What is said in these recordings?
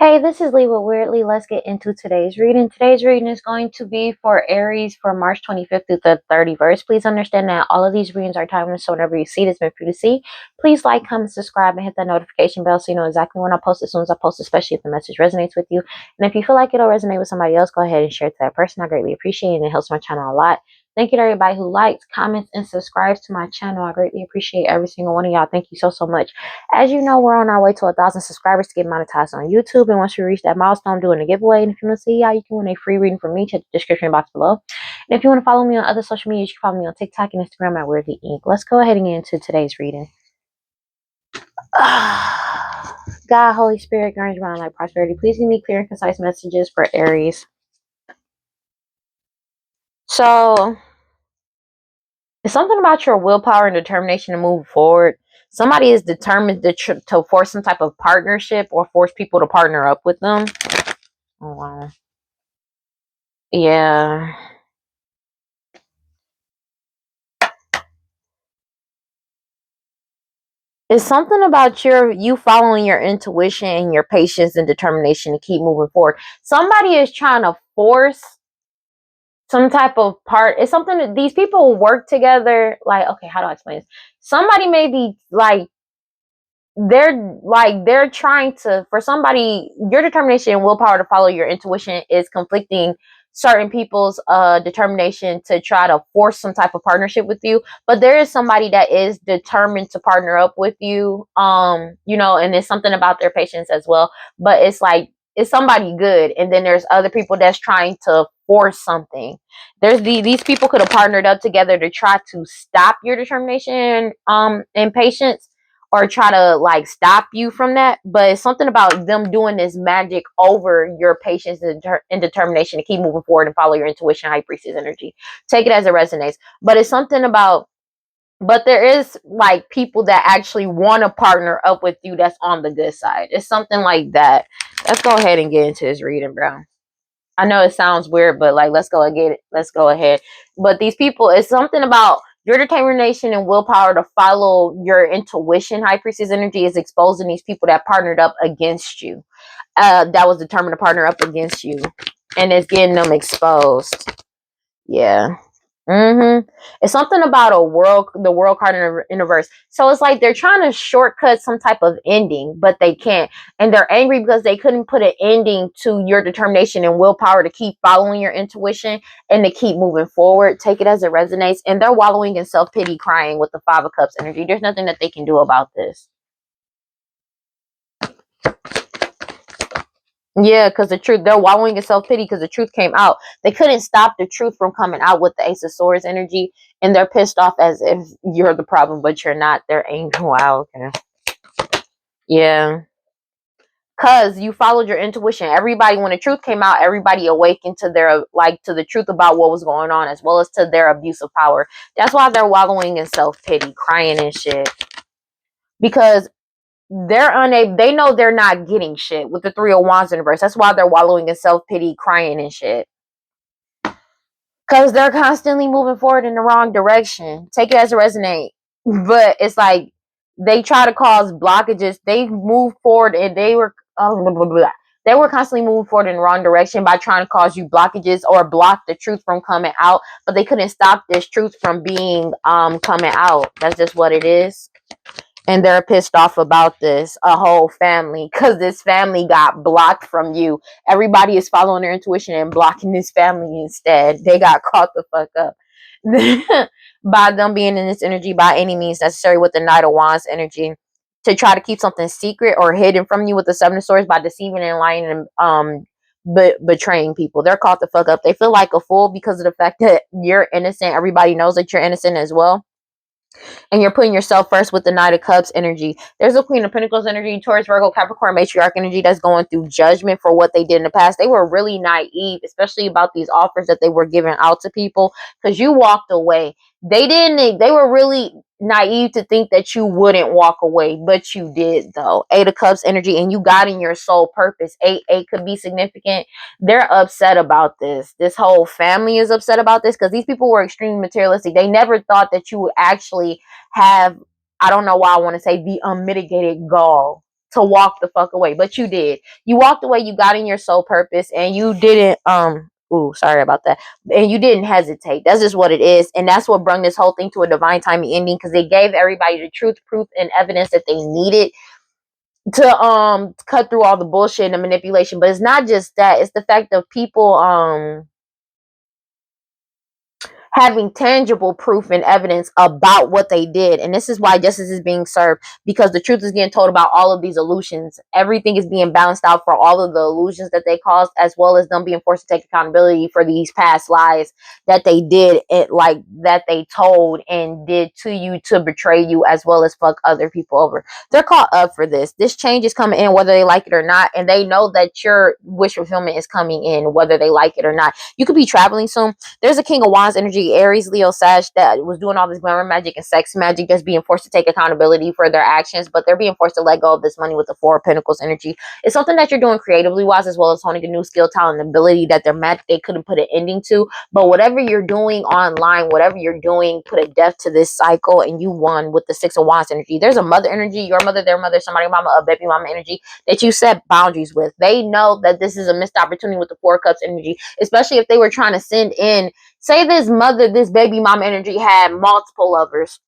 Hey, this is Lee with WeirdLee. Let's get into today's reading. Today's reading is going to be for Aries for March 25th through the 31st. Please understand that all of these readings are timeless, so whenever you see this meant for you to see, please like, comment, subscribe, and hit that notification bell so you know exactly when I post as soon as I post, especially if the message resonates with you. And if you feel like it'll resonate with somebody else, go ahead and share it to that person. I greatly appreciate it, and it helps my channel a lot. Thank you to everybody who likes, comments, and subscribes to my channel. I greatly appreciate every single one of y'all. Thank you so, so much. As you know, we're on our way to 1,000 subscribers to get monetized on YouTube. And once we reach that milestone, I'm doing a giveaway. And if you want to see how you can win a free reading from me, check the description box below. And if you want to follow me on other social media, you can follow me on TikTok and Instagram at WeirdLee Inc. Let's go ahead and get into today's reading. God, Holy Spirit, guide around like prosperity. Please give me clear and concise messages for Aries. So, it's something about your willpower and determination to move forward. Somebody is determined to force some type of partnership or force people to partner up with them. Oh, wow. Yeah. It's something about you following your intuition and your patience and determination to keep moving forward. Somebody is trying to force some type of part. It's something that these people work together. Like, okay, how do I explain this? Somebody may be like, they're trying to, for somebody, your determination and willpower to follow your intuition is conflicting certain people's determination to try to force some type of partnership with you. But there is somebody that is determined to partner up with you, and it's something about their patience as well. But it's like, it's somebody good, and then there's other people that's trying to force something. These people could have partnered up together to try to stop your determination and patience, or try to like stop you from that. But it's something about them doing this magic over your patience and determination to keep moving forward and follow your intuition, high priestess energy. Take it as it resonates. But it's something about, but there is like people that actually want to partner up with you that's on the good side. It's something like that. Let's go ahead and get into this reading, bro. I know it sounds weird, but like, let's go and get it. Let's go ahead. But these people, it's something about your determination and willpower to follow your intuition. High priestess energy is exposing these people that partnered up against you. That was determined to partner up against you, and it's getting them exposed. Yeah. It's something about the world card in reverse. So it's like they're trying to shortcut some type of ending, but they can't. And they're angry because they couldn't put an ending to your determination and willpower to keep following your intuition and to keep moving forward. Take it as it resonates. And they're wallowing in self-pity, crying with the Five of Cups energy. There's nothing that they can do about this. Yeah, because the truth, they're wallowing in self-pity because the truth came out. They couldn't stop the truth from coming out with the Ace of Swords energy, and they're pissed off as if you're the problem, but you're not. They're angry. Wow, okay. Yeah. Because you followed your intuition. Everybody, when the truth came out, everybody awakened to to the truth about what was going on, as well as to their abuse of power. That's why they're wallowing in self-pity, crying and shit. Because they're unable, they know they're not getting shit with the Three of Wands in reverse. That's why they're wallowing in self-pity, crying and shit. Because they're constantly moving forward in the wrong direction. Take it as a resonate. But it's like they try to cause blockages. They move forward and they were constantly moving forward in the wrong direction by trying to cause you blockages or block the truth from coming out. But they couldn't stop this truth from being coming out. That's just what it is. And they're pissed off about this, a whole family, because this family got blocked from you. Everybody is following their intuition and blocking this family instead. They got caught the fuck up by them being in this energy by any means necessary with the Knight of Wands energy to try to keep something secret or hidden from you with the Seven of Swords by deceiving and lying and betraying people. They're caught the fuck up. They feel like a fool because of the fact that you're innocent. Everybody knows that you're innocent as well. And you're putting yourself first with the Knight of Cups energy. There's a Queen of Pentacles energy, Taurus, Virgo, Capricorn, Matriarch energy that's going through judgment for what they did in the past. They were really naive, especially about these offers that they were giving out to people, because you walked away. They were really naive to think that you wouldn't walk away, but you did though. Eight of Cups energy, and you got in your soul purpose. Eight could be significant. They're upset about this. This whole family is upset about this because these people were extremely materialistic. They never thought that you would actually have, I don't know why I want to say, the unmitigated gall to walk the fuck away, but you did. You walked away, you got in your soul purpose, and you didn't ooh, sorry about that. And you didn't hesitate. That's just what it is. And that's what brought this whole thing to a divine timing ending, because they gave everybody the truth, proof, and evidence that they needed to cut through all the bullshit and the manipulation. But it's not just that, it's the fact of people having tangible proof and evidence about what they did. And this is why justice is being served, because the truth is getting told about all of these illusions. Everything is being balanced out for all of the illusions that they caused, as well as them being forced to take accountability for these past lies that they did, like that they told and did to you to betray you, as well as fuck other people over. They're caught up for this. This change is coming in whether they like it or not, and they know that your wish fulfillment is coming in whether they like it or not. You could be traveling soon. There's a King of Wands energy, Aries, Leo, Sag, that was doing all this glamour magic and sex magic, that's being forced to take accountability for their actions, but they're being forced to let go of this money with the Four of Pentacles energy. It's something that you're doing creatively wise, as well as honing a new skill, talent, and ability that their magic they couldn't put an ending to. But whatever you're doing online, whatever you're doing, put a death to this cycle, and you won with the Six of Wands energy. There's a mother energy, your mother, their mother, somebody mama, a baby mama energy that you set boundaries with. They know that this is a missed opportunity with the Four of Cups energy, especially if they were trying to send in, say this mother, this baby mom energy had multiple lovers,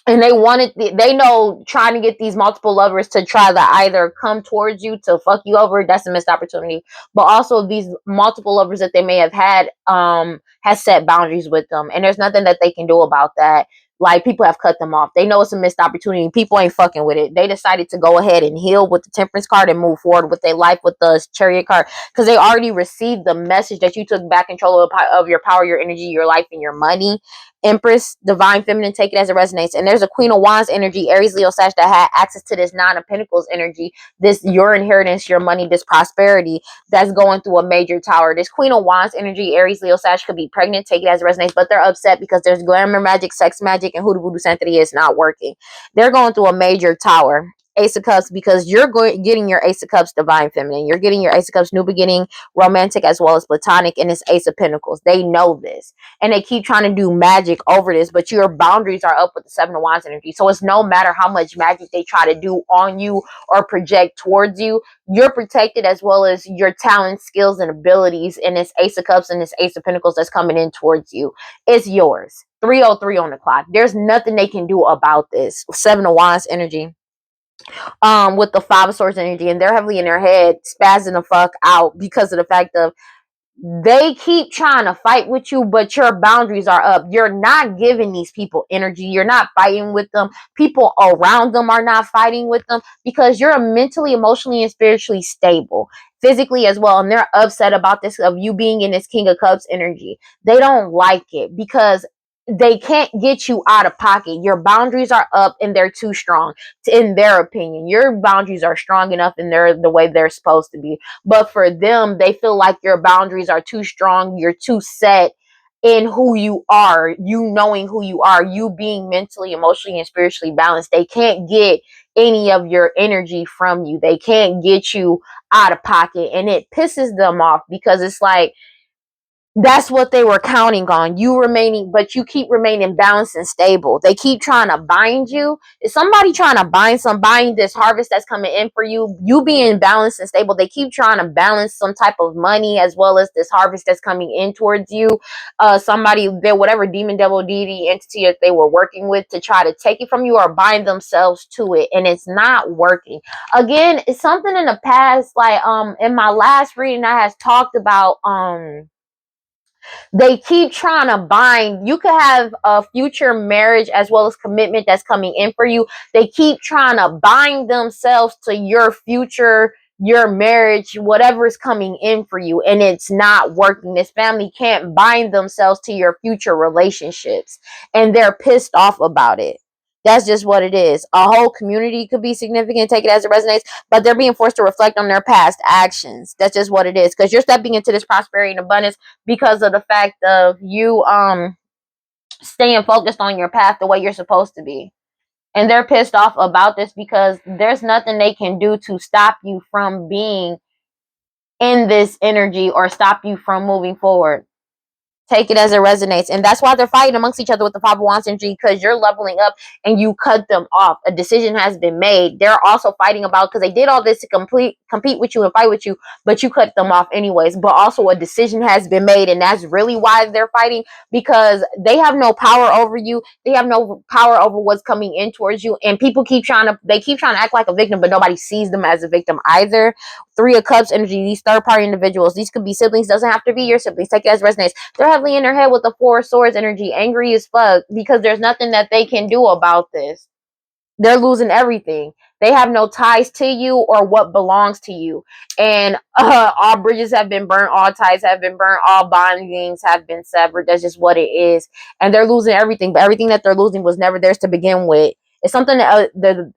and they know trying to get these multiple lovers to try to either come towards you to fuck you over, that's a missed opportunity. But also these multiple lovers that they may have had has set boundaries with them, and there's nothing that they can do about that. Like, people have cut them off. They know it's a missed opportunity. People ain't fucking with it. They decided to go ahead and heal with the Temperance card and move forward with their life with the Chariot card, because they already received the message that you took back control of your power, your energy, your life, and your money. Empress, Divine Feminine, take it as it resonates. And there's a Queen of Wands energy, Aries, Leo, Sag, that had access to this Nine of Pentacles energy, this your inheritance, your money, this prosperity that's going through a major tower. This Queen of Wands energy, Aries, Leo, Sag, could be pregnant, take it as it resonates, but they're upset because there's glamour magic, sex magic, and hoodoo voodoo sanctity is not working. They're going through a major tower. Ace of Cups, because you're getting your Ace of Cups Divine Feminine. You're getting your Ace of Cups New Beginning, romantic as well as platonic, and it's Ace of Pentacles. They know this, and they keep trying to do magic over this, but your boundaries are up with the Seven of Wands energy. So it's no matter how much magic they try to do on you or project towards you, you're protected, as well as your talents, skills, and abilities. And this Ace of Cups and this Ace of Pentacles that's coming in towards you, it's yours. 3:03 on the clock. There's nothing they can do about this. Seven of Wands energy with the Five of Swords energy, and they're heavily in their head spazzing the fuck out because of the fact of they keep trying to fight with you, but your boundaries are up. You're not giving these people energy. You're not fighting with them. People around them are not fighting with them, because you're mentally, emotionally, and spiritually stable, physically as well. And they're upset about this, of you being in this King of Cups energy. They don't like it because they can't get you out of pocket. Your boundaries are up and they're too strong, in their opinion. Your boundaries are strong enough and they're the way they're supposed to be. But for them, they feel like your boundaries are too strong. You're too set in who you are, you knowing who you are, you being mentally, emotionally, and spiritually balanced. They can't get any of your energy from you. They can't get you out of pocket. And it pisses them off, because it's like, that's what they were counting on, you remaining, but you keep remaining balanced and stable. They keep trying to bind you. Is somebody trying to bind this harvest that's coming in for you, you being balanced and stable? They keep trying to balance some type of money as well as this harvest that's coming in towards you. Somebody, whatever demon, devil, deity, entity that they were working with to try to take it from you or bind themselves to it, and it's not working. Again, it's something in the past, like in my last reading I has talked about they keep trying to bind. You could have a future marriage as well as commitment that's coming in for you. They keep trying to bind themselves to your future, your marriage, whatever is coming in for you, and it's not working. This family can't bind themselves to your future relationships, and they're pissed off about it. That's just what it is. A whole community could be significant, take it as it resonates, but they're being forced to reflect on their past actions. That's just what it is, because you're stepping into this prosperity and abundance because of the fact of you staying focused on your path the way you're supposed to be. And they're pissed off about this because there's nothing they can do to stop you from being in this energy or stop you from moving forward. Take it as it resonates. And that's why they're fighting amongst each other with the Five of Wands energy, because you're leveling up and you cut them off. A decision has been made. They're also fighting about, because they did all this to compete with you and fight with you, but you cut them off anyways. But also a decision has been made, and that's really why they're fighting, because they have no power over you. They have no power over what's coming in towards you. And people keep trying to act like a victim, but nobody sees them as a victim either. Three of Cups energy, these third party individuals, these could be siblings, doesn't have to be your siblings. Take it as resonates. They're heavily in their head with the Four of Swords energy, angry as fuck, because there's nothing that they can do about this. They're losing everything. They have no ties to you or what belongs to you. And all bridges have been burnt, all ties have been burnt, all bondings have been severed. That's just what it is. And they're losing everything, but everything that they're losing was never theirs to begin with. It's something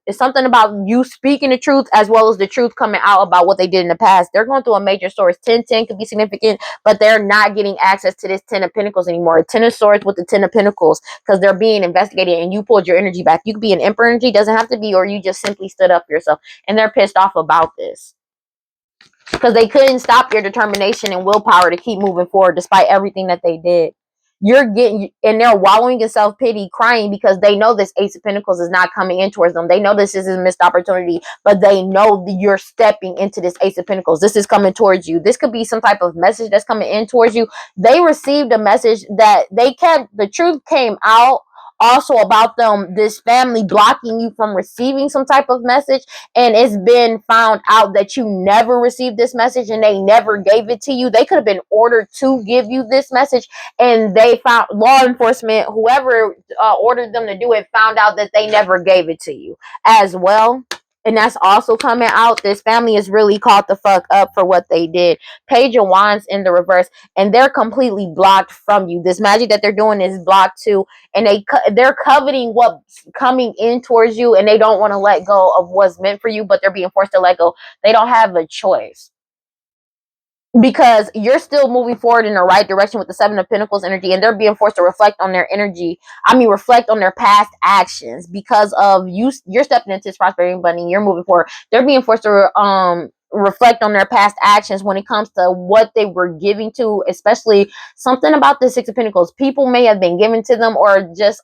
it's something about you speaking the truth, as well as the truth coming out about what they did in the past. They're going through a major source. 10-10 could be significant, but they're not getting access to this 10 of Pentacles anymore. 10 of Swords with the 10 of Pentacles, because they're being investigated and you pulled your energy back. You could be an Emperor energy, doesn't have to be, or you just simply stood up for yourself. And they're pissed off about this, because they couldn't stop your determination and willpower to keep moving forward despite everything that they did. You're getting, and they're wallowing in self-pity, crying, because they know this Ace of Pentacles is not coming in towards them. They know this is a missed opportunity, but they know that you're stepping into this Ace of Pentacles. This is coming towards you. This could be some type of message that's coming in towards you. They received a message that the truth came out also about them, this family blocking you from receiving some type of message, and it's been found out that you never received this message and they never gave it to you. They could have been ordered to give you this message, and they found, law enforcement, whoever ordered them to do it, found out that they never gave it to you as well. And that's also coming out. This family is really caught the fuck up for what they did. Page of Wands in the reverse, and they're completely blocked from you. This magic that they're doing is blocked too, and they're coveting what's coming in towards you, and they don't want to let go of what's meant for you, but they're being forced to let go. They don't have a choice, because you're still moving forward in the right direction with the Seven of Pentacles energy, and they're being forced to reflect on their energy. Reflect on their past actions, because of you're stepping into this prosperity bunny. You're moving forward. They're being forced to reflect on their past actions when it comes to what they were giving to, especially something about the Six of Pentacles. People may have been given to them, or just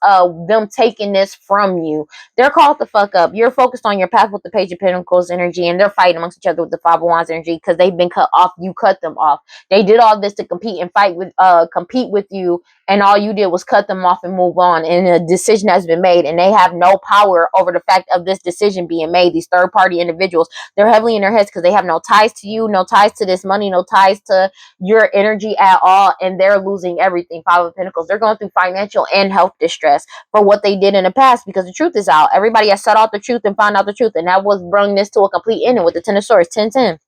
them taking this from you. They're called the fuck up. You're focused on your path with the Page of Pentacles energy, and they're fighting amongst each other with the Five of Wands energy, because they've been cut off. You cut them off. They did all this to compete and compete with you, and all you did was cut them off and move on. And a decision has been made, and they have no power over the fact of this decision being made. These third party individuals, they're heavily in their heads, because they have no ties to you, no ties to this money, no ties to your energy at all, and they're losing everything. Five of Pentacles, they're going through financial and health distress for what they did in the past, because the truth is out. Everybody has set out the truth and found out the truth, and that was bringing this to a complete ending with the Ten of Swords, 10-10.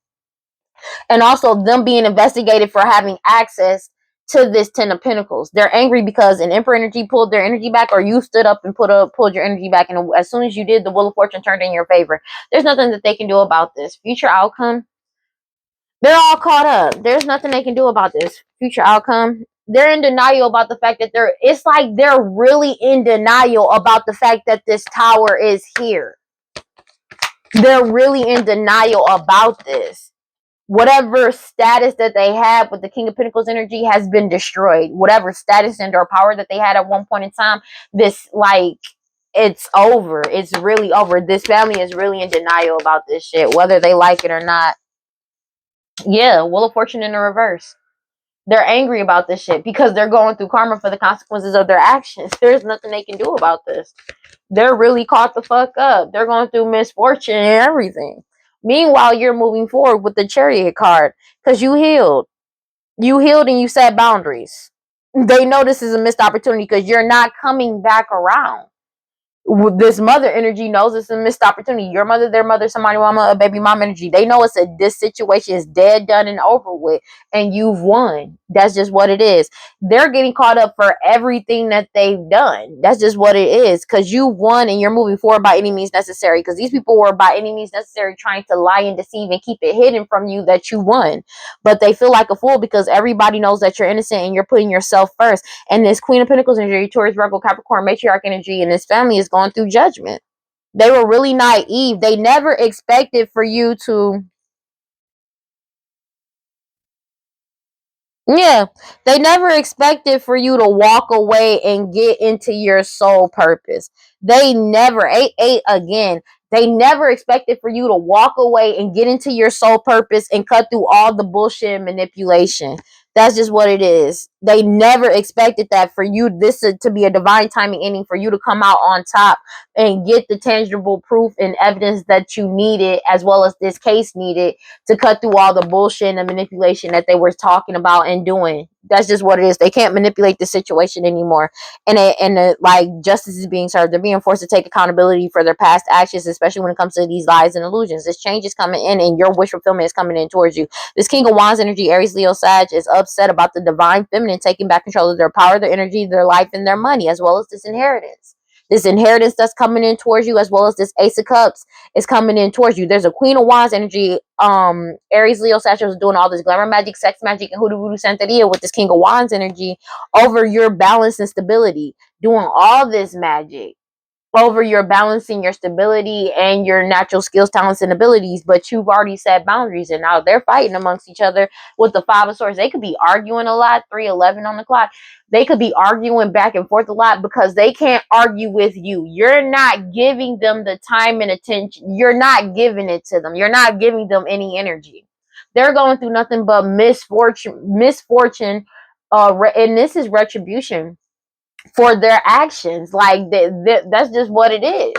And also them being investigated for having access to this Ten of Pentacles. They're angry because an Emperor energy pulled their energy back, or you stood up and pulled your energy back, and as soon as you did, the Wheel of Fortune turned in your favor. There's nothing that they can do about this. Future outcome, they're all caught up. There's nothing they can do about this. Future outcome, they're in denial about the fact that it's like they're really in denial about the fact that this tower is here. They're really in denial about this. Whatever status that they had with the King of Pentacles energy has been destroyed. Whatever status and or power that they had at one point in time, it's over. It's really over. This family is really in denial about this shit, whether they like it or not. Yeah, Wheel of Fortune in the reverse. They're angry about this shit because they're going through karma for the consequences of their actions. There's nothing they can do about this. They're really caught the fuck up. They're going through misfortune and everything. Meanwhile, you're moving forward with the Chariot card, because you healed. You healed and you set boundaries. They know this is a missed opportunity, because you're not coming back around. This mother energy knows it's a missed opportunity. Your mother, their mother, somebody mama, a baby mom energy. They know this situation is dead, done, and over with, and you've won. That's just what it is. They're getting caught up for everything that they've done. That's just what it is, because you won and you're moving forward by any means necessary, because these people were by any means necessary trying to lie and deceive and keep it hidden from you that you won. But they feel like a fool, because everybody knows that you're innocent and you're putting yourself first. And this Queen of Pentacles energy, Taurus, Virgo, Capricorn, matriarch energy, and this family is going through judgment. They were really naive. They never expected for you to Yeah, they never expected for you to walk away and get into your soul purpose. They never, again, they never expected for you to walk away and get into your soul purpose and cut through all the bullshit and manipulation. That's just what it is. They never expected that for you, this to be a divine timing ending, for you to come out on top and get the tangible proof and evidence that you needed, as well as this case needed, to cut through all the bullshit and the manipulation that they were talking about and doing. That's just what it is. They can't manipulate the situation anymore. Like, justice is being served. They're being forced to take accountability for their past actions, especially when it comes to these lies and illusions. This change is coming in, and your wish fulfillment is coming in towards you. This King of Wands energy, Aries, Leo, Sag, is upset about the divine feminine taking back control of their power, their energy, their life, and their money, as well as this inheritance. This inheritance that's coming in towards you, as well as this Ace of Cups is coming in towards you. There's a Queen of Wands energy, Aries, Leo, Sagittarius, doing all this glamour magic, sex magic, and hoodoo voodoo santeria with this King of Wands energy over your balance and stability, doing all this magic over your balancing your stability and your natural skills, talents, and abilities. But you've already set boundaries, and now they're fighting amongst each other with the Five of Swords. They could be arguing a lot, 3:11 on the clock. They could be arguing back and forth a lot because they can't argue with you. You're not giving them the time and attention. You're not giving it to them. You're not giving them any energy. They're going through nothing but misfortune, and this is retribution for their actions. Like, that's just what it is.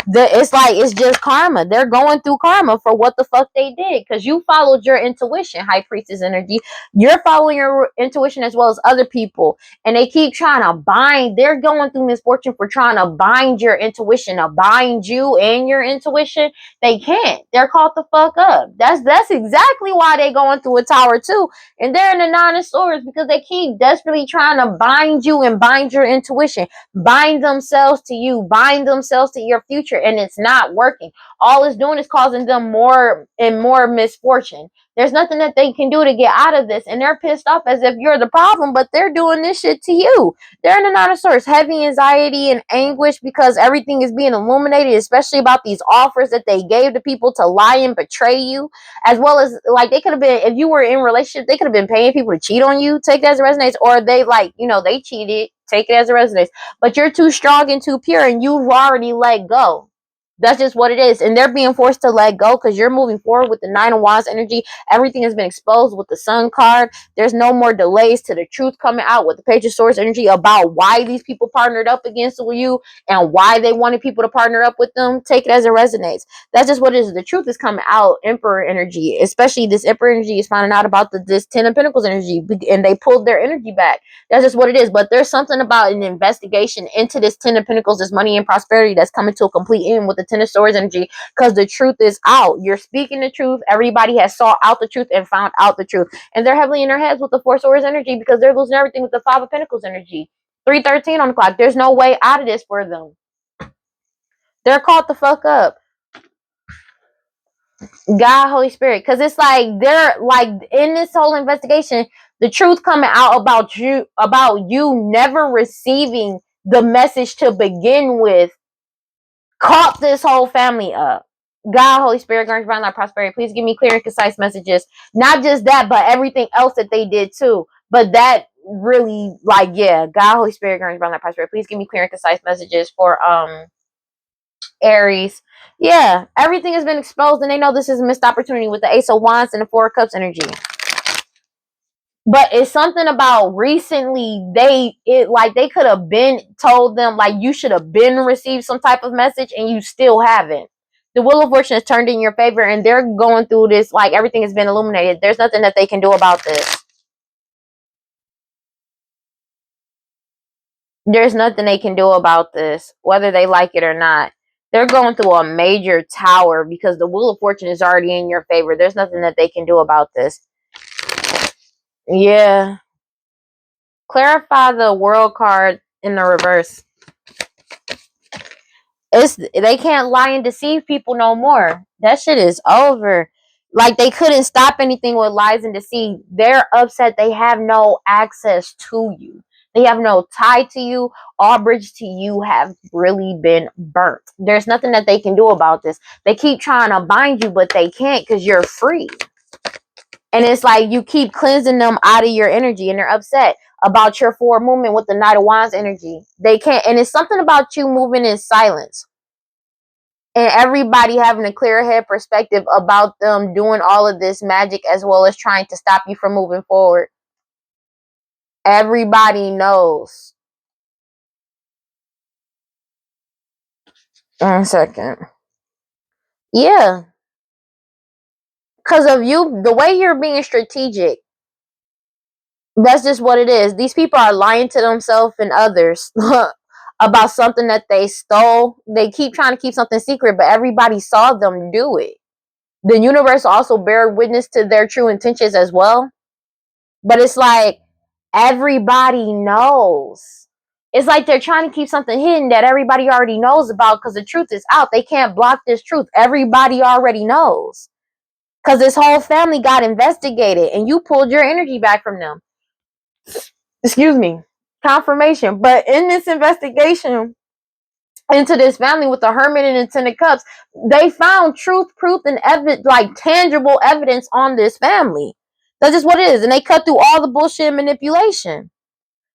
It's like, it's just karma. They're going through karma for what the fuck they did, because you followed your intuition, High Priestess energy. You're following your intuition as well as other people, and they keep trying to bind. They're going through misfortune for trying to bind your intuition, to bind you and your intuition. They can't. They're caught the fuck up. That's exactly why they going through a tower too, and they're in the Nine of Swords, because they keep desperately trying to bind you and bind your intuition, bind themselves to you, bind themselves to your future, and it's not working. All it's doing is causing them more and more misfortune. There's nothing that they can do to get out of this, and they're pissed off as if you're the problem, but they're doing this shit to you. They're in the Nine of Swords, heavy anxiety and anguish because everything is being illuminated, especially about these offers that they gave to people to lie and betray you, as well as, like, they could have been, if you were in a relationship, they could have been paying people to cheat on you. Take that as it resonates. Or they, like, they cheated. Take it as it resonates. But you're too strong and too pure, and you've already let go. That's just what it is. And they're being forced to let go because you're moving forward with the Nine of Wands energy. Everything has been exposed with the Sun card. There's no more delays to the truth coming out with the Page of Swords energy about why these people partnered up against you and why they wanted people to partner up with them. Take it as it resonates. That's just what it is. The truth is coming out. Emperor energy, especially this Emperor energy, is finding out about this Ten of Pentacles energy, and they pulled their energy back. That's just what it is. But there's something about an investigation into this Ten of Pentacles, this money and prosperity, that's coming to a complete end with the Ten of Swords energy, because the truth is out. You're speaking the truth. Everybody has sought out the truth and found out the truth. And they're heavily in their heads with the Four Swords energy because they're losing everything with the Five of Pentacles energy. 3:13 on the clock. There's no way out of this for them. They're caught the fuck up. God, Holy Spirit. Because it's like, they're like, in this whole investigation, the truth coming out about you never receiving the message to begin with, caught this whole family up. God, Holy Spirit, grant divine life, prosperity. Please give me clear and concise messages. Not just that, but everything else that they did too. But that really, like, yeah, God, Holy Spirit, grant divine life, prosperity. Please give me clear and concise messages for Aries. Yeah, everything has been exposed, and they know this is a missed opportunity with the Ace of Wands and the Four of Cups energy. But it's something about recently, they could have been told them, like, you should have been received some type of message, and you still haven't. The Wheel of Fortune has turned in your favor, and they're going through this, like, everything has been illuminated. There's nothing that they can do about this. There's nothing they can do about this, whether they like it or not. They're going through a major tower because the Wheel of Fortune is already in your favor. There's nothing that they can do about this. Yeah. Clarify the World card in the reverse. They can't lie and deceive people no more. That shit is over. Like, they couldn't stop anything with lies and deceit. They're upset they have no access to you. They have no tie to you. All bridges to you have really been burnt. There's nothing that they can do about this. They keep trying to bind you, but they can't, because you're free. And it's like you keep cleansing them out of your energy, and they're upset about your forward movement with the Knight of Wands energy. They can't, and it's something about you moving in silence. And everybody having a clear head perspective about them doing all of this magic as well as trying to stop you from moving forward. Everybody knows. 1 second. Yeah. Because of you, the way you're being strategic, that's just what it is. These people are lying to themselves and others about something that they stole. They keep trying to keep something secret, but everybody saw them do it. The universe also bear witness to their true intentions as well. But it's like everybody knows. It's like they're trying to keep something hidden that everybody already knows about because the truth is out. They can't block this truth. Everybody already knows. Because this whole family got investigated and you pulled your energy back from them. Excuse me. Confirmation. But in this investigation into this family with the Hermit and the Ten of Cups, they found truth, proof, and evidence, like tangible evidence on this family. That's just what it is. And they cut through all the bullshit and manipulation.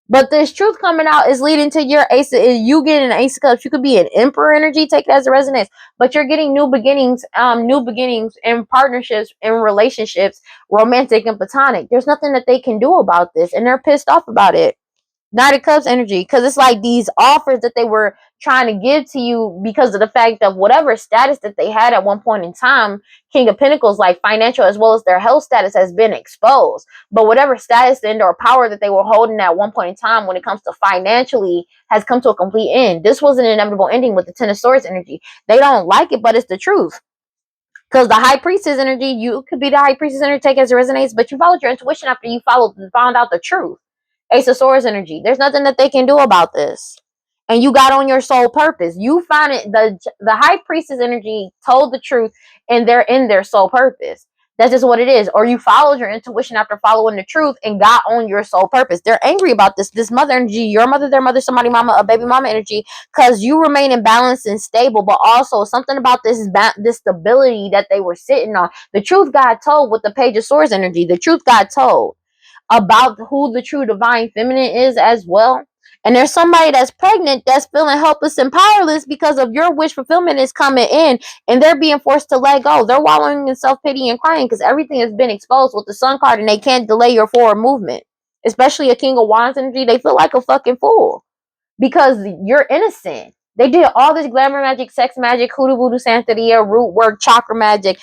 But this truth coming out is leading to your ace. You getting an Ace of Cups. You could be an Emperor energy. Take it as a resonance. But you're getting new beginnings in partnerships, in relationships, romantic and platonic. There's nothing that they can do about this, and they're pissed off about it. Knight of Cups energy, because it's like these offers that they were trying to give to you because of the fact of whatever status that they had at one point in time. King of Pentacles, like financial as well as their health status, has been exposed. But whatever status and or power that they were holding at one point in time when it comes to financially has come to a complete end. This was an inevitable ending with the Ten of Swords energy. They don't like it, but it's the truth. Because the High Priestess energy, you could be the High Priestess energy, take as it resonates, but you followed your intuition after you found out the truth. Ace of Swords energy. There's nothing that they can do about this. And you got on your soul purpose. You found it. The High Priestess energy told the truth, and they're in their soul purpose. That's just what it is. Or you followed your intuition after following the truth and got on your soul purpose. They're angry about this. This mother energy, your mother, their mother, somebody mama, a baby mama energy, because you remain in balance and stable. But also something about this stability that they were sitting on. The truth got told with the Page of Swords energy. The truth got told about who the true divine feminine is as well. And there's somebody that's pregnant that's feeling helpless and powerless because of your wish fulfillment is coming in, and they're being forced to let go. They're wallowing in self-pity and crying because everything has been exposed with the Sun card, and they can't delay your forward movement. Especially a King of Wands energy, they feel like a fucking fool because you're innocent. They did all this glamour magic, sex magic, hoodoo voodoo, santeria, root work, chakra magic,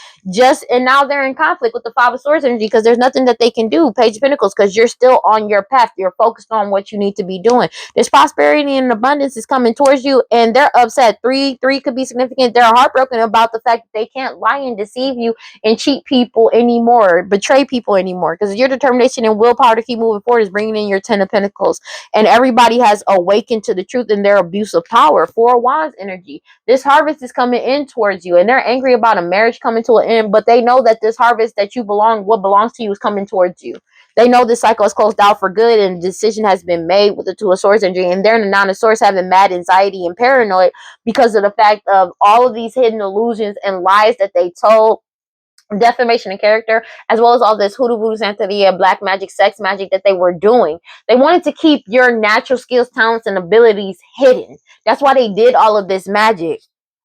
and now they're in conflict with the Five of Swords energy because there's nothing that they can do. Page of Pentacles, because you're still on your path. You're focused on what you need to be doing. There's prosperity and abundance is coming towards you, and they're upset. Three could be significant. They're heartbroken about the fact that they can't lie and deceive you and cheat people anymore, betray people anymore, because your determination and willpower to keep moving forward is bringing in your Ten of Pentacles, and everybody has awakened to the truth in their abuse of power. Four Wands energy. This harvest is coming in towards you, and they're angry about a marriage coming to an end, but they know that this harvest that what belongs to you is coming towards you. They know this cycle is closed out for good, and a decision has been made with the Two of Swords energy, and they're in the Nine of Swords having mad anxiety and paranoid because of the fact of all of these hidden illusions and lies that they told, defamation of character, as well as all this hoodoo voodoo santeria, black magic, sex magic that they were doing. They wanted to keep your natural skills, talents, and abilities hidden. That's why they did all of this magic.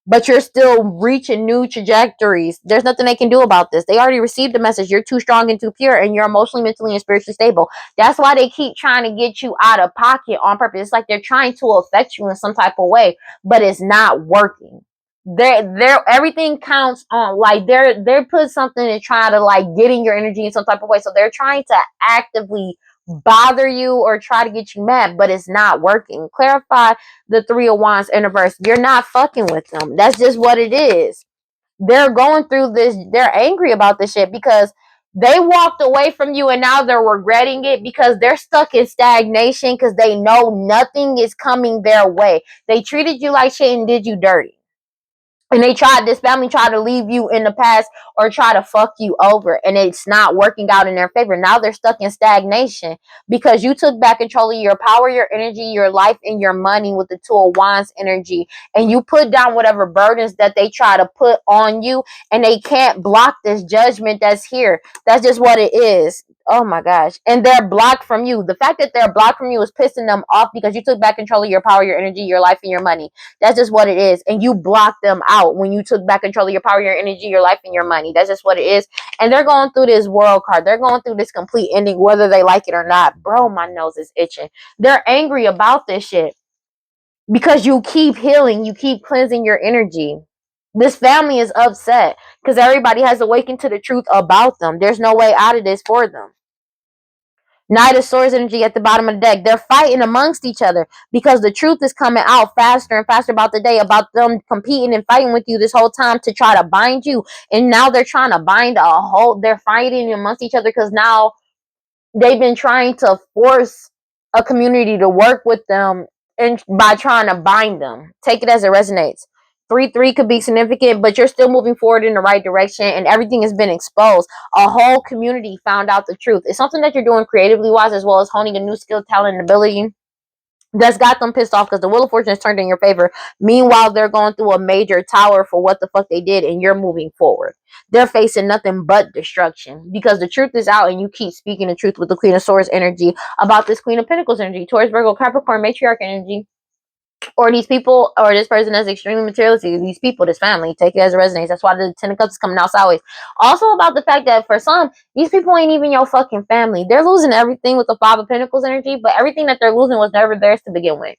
But you're still reaching new trajectories. There's nothing they can do about this. They already received the message. You're too strong and too pure, and you're emotionally, mentally, and spiritually stable. That's why they keep trying to get you out of pocket on purpose. It's like they're trying to affect you in some type of way, but it's not working. They're everything counts on, like they're put something to try to like get in your energy in some type of way. So they're trying to actively bother you or try to get you mad, but it's not working. Clarify the Three of Wands in reverse. You're not fucking with them. That's just what it is. They're going through this. They're angry about this shit because they walked away from you and now they're regretting it because they're stuck in stagnation because they know nothing is coming their way. They treated you like shit and did you dirty. And this family tried to leave you in the past or try to fuck you over, and it's not working out in their favor. Now they're stuck in stagnation because you took back control of your power, your energy, your life, and your money with the Two of Wands energy, and you put down whatever burdens that they try to put on you, and they can't block this judgment that's here. That's just what it is. Oh my gosh. And they're blocked from you. The fact that they're blocked from you is pissing them off because you took back control of your power, your energy, your life, and your money. That's just what it is. And you blocked them out when you took back control of your power, your energy, your life, and your money. That's just what it is. And they're going through this world card. They're going through this complete ending, whether they like it or not. Bro, my nose is itching. They're angry about this shit because you keep healing. You keep cleansing your energy. This family is upset because everybody has awakened to the truth about them. There's no way out of this for them. Knight of Swords energy at the bottom of the deck. They're fighting amongst each other because the truth is coming out faster and faster about the day, about them competing and fighting with you this whole time to try to bind you. And now they're trying to bind they're fighting amongst each other because now they've been trying to force a community to work with them and by trying to bind them. Take it as it resonates. 3-3 could be significant, but you're still moving forward in the right direction and everything has been exposed. A whole community found out the truth. It's something that you're doing creatively wise as well as honing a new skill, talent, and ability that's got them pissed off because the Wheel of Fortune is turned in your favor. Meanwhile, they're going through a major tower for what the fuck they did, and you're moving forward. They're facing nothing but destruction because the truth is out, and you keep speaking the truth with the Queen of Swords energy about this Queen of Pentacles energy, Taurus, Virgo, Capricorn, Matriarch energy, or these people, or this person that's extremely materialistic. These people, this family, take it as it resonates. That's why the Ten of Cups is coming out sideways. Also about the fact that for some, these people ain't even your fucking family. They're losing everything with the Five of Pentacles energy, but everything that they're losing was never theirs to begin with.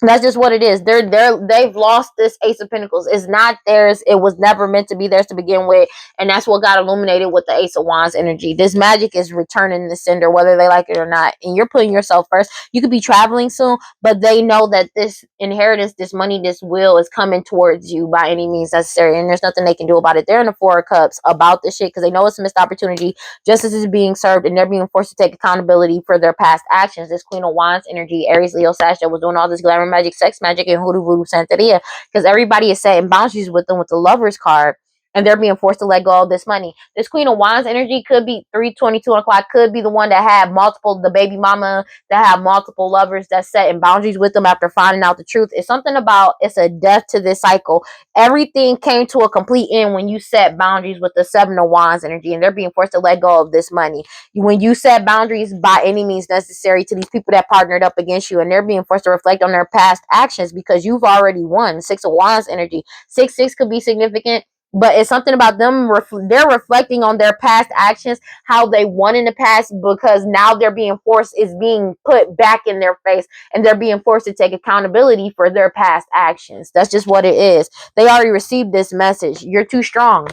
That's just what it is. They've lost this Ace of Pentacles. It's not theirs. It was never meant to be theirs to begin with. And that's what got illuminated with the Ace of Wands energy. This magic is returning the sender, whether they like it or not. And you're putting yourself first. You could be traveling soon, but they know that this inheritance, this money, this will is coming towards you by any means necessary. And there's nothing they can do about it. They're in the Four of Cups about this shit because they know it's a missed opportunity. Justice is being served and they're being forced to take accountability for their past actions. This Queen of Wands energy, Aries, Leo, Sag, that was doing all this glamour magic, sex magic, and hoodoo voodoo santeria because everybody is setting boundaries with them with the Lovers card, and they're being forced to let go of this money. This Queen of Wands energy could be 322 o'clock, could be the one that had multiple, the baby mama that have multiple lovers that's setting boundaries with them after finding out the truth. It's something about, it's a death to this cycle. Everything came to a complete end when you set boundaries with the Seven of Wands energy, and they're being forced to let go of this money. When you set boundaries by any means necessary to these people that partnered up against you, and they're being forced to reflect on their past actions because you've already won. Six of Wands energy. 6-6 could be significant, but it's something about them. They're reflecting on their past actions, how they won in the past, because now they're being forced, is being put back in their face, and they're being forced to take accountability for their past actions. That's just what it is. They already received this message. You're too strong.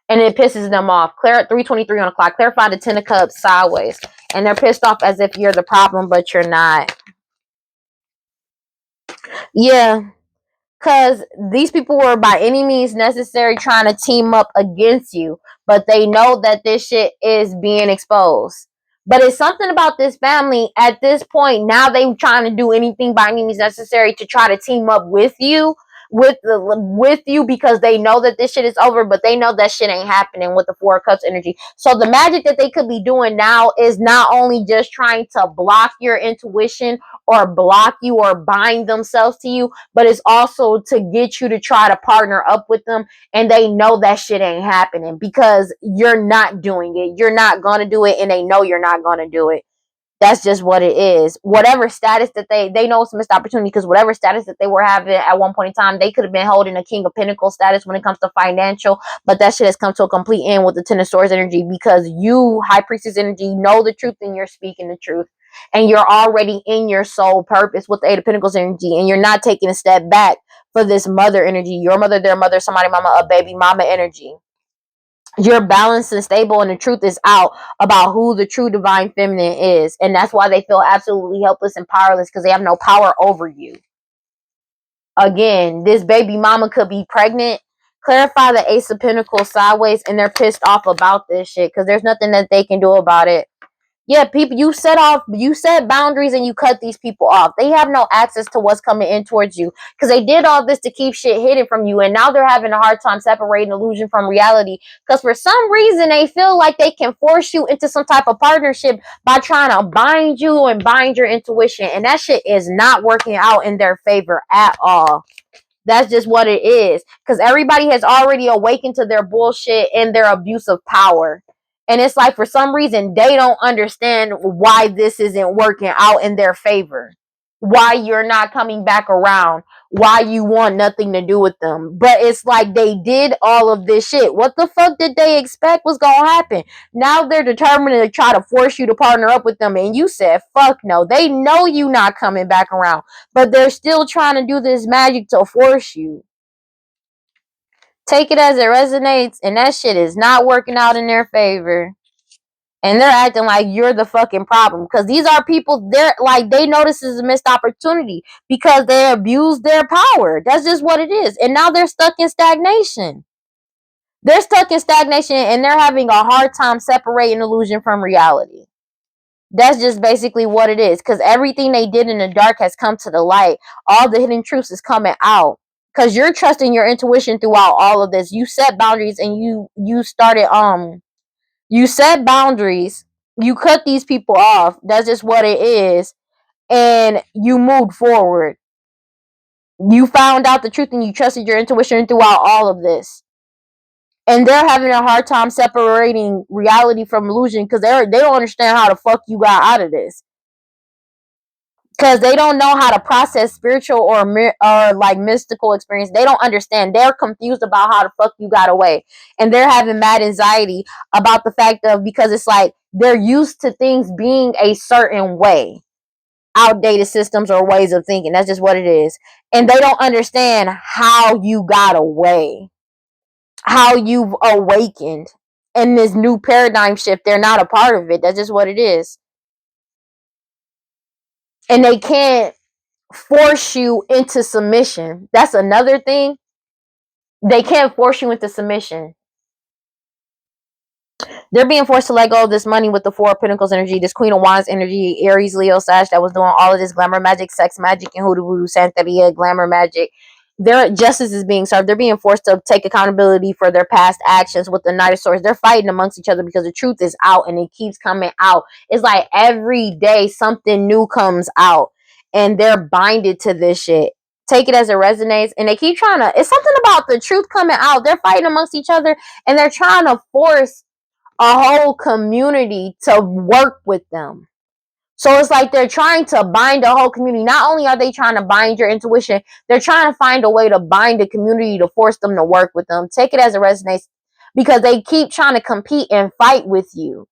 And it pisses them off. Claire at 323 on the clock. Clarify the Ten of Cups sideways. And they're pissed off as if you're the problem, but you're not. Yeah. Because these people were by any means necessary trying to team up against you. But they know that this shit is being exposed. But it's something about this family at this point. Now they trying to do anything by any means necessary to try to team up with you. With you because they know that this shit is over, but they know that shit ain't happening with the Four of Cups energy. So the magic that they could be doing now is not only just trying to block your intuition or block you or bind themselves to you, but it's also to get you to try to partner up with them, and they know that shit ain't happening because you're not doing it. You're not gonna do it, and they know you're not gonna do it. That's just what it is. Whatever status that they know it's a missed opportunity, because whatever status that they were having at one point in time, they could have been holding a King of Pentacles status when it comes to financial, but that shit has come to a complete end with the Ten of Swords energy because you, High Priestess energy, know the truth and you're speaking the truth. And you're already in your soul purpose with the Eight of Pentacles energy, and you're not taking a step back for this mother energy, your mother, their mother, somebody mama, a baby mama energy. You're balanced and stable, and the truth is out about who the true divine feminine is, and that's why they feel absolutely helpless and powerless because they have no power over you. Again, this baby mama could be pregnant. Clarify the Ace of Pentacles sideways, and they're pissed off about this shit because there's nothing that they can do about it. Yeah, people, you set boundaries and you cut these people off. They have no access to what's coming in towards you because they did all this to keep shit hidden from you, and now they're having a hard time separating illusion from reality because for some reason they feel like they can force you into some type of partnership by trying to bind you and bind your intuition, and that shit is not working out in their favor at all. That's just what it is. Because everybody has already awakened to their bullshit and their abuse of power. And it's like for some reason they don't understand why this isn't working out in their favor. Why you're not coming back around. Why you want nothing to do with them. But it's like they did all of this shit. What the fuck did they expect was gonna happen? Now they're determined to try to force you to partner up with them. And you said, fuck no. They know you not coming back around. But they're still trying to do this magic to force you. Take it as it resonates, and that shit is not working out in their favor. And they're acting like you're the fucking problem. Because these are people, they're like, they know this is a missed opportunity because they abused their power. That's just what it is. And now they're stuck in stagnation. They're stuck in stagnation and they're having a hard time separating illusion from reality. That's just basically what it is. Because everything they did in the dark has come to the light. All the hidden truths is coming out. Because you're trusting your intuition throughout all of this. You set boundaries and you started you set boundaries. You cut these people off. That's just what it is. And you moved forward. You found out the truth and you trusted your intuition throughout all of this. And they're having a hard time separating reality from illusion because they don't understand how the fuck you got out of this. Because they don't know how to process spiritual or like mystical experience. They don't understand. They're confused about how the fuck you got away, and they're having mad anxiety about the fact of, because it's like they're used to things being a certain way, outdated systems or ways of thinking. That's just what it is, and they don't understand how you got away, how you've awakened in this new paradigm shift. They're not a part of it. That's just what it is, and they can't force you into submission. That's another thing. They can't force you into submission. They're being forced to let go of this money with the Four of Pentacles energy, this Queen of Wands energy, Aries, Leo, Sag, that was doing all of this glamour magic, sex magic, and hoodoo voodoo, Santeria, glamour magic. Their justice is being served. They're being forced to take accountability for their past actions with the Knight of Swords. They're fighting amongst each other because the truth is out and it keeps coming out. It's like every day something new comes out and they're binded to this shit. Take it as it resonates. And they keep trying to, it's something about the truth coming out. They're fighting amongst each other and they're trying to force a whole community to work with them. So it's like they're trying to bind a whole community. Not only are they trying to bind your intuition, they're trying to find a way to bind a community to force them to work with them. Take it as it resonates because they keep trying to compete and fight with you.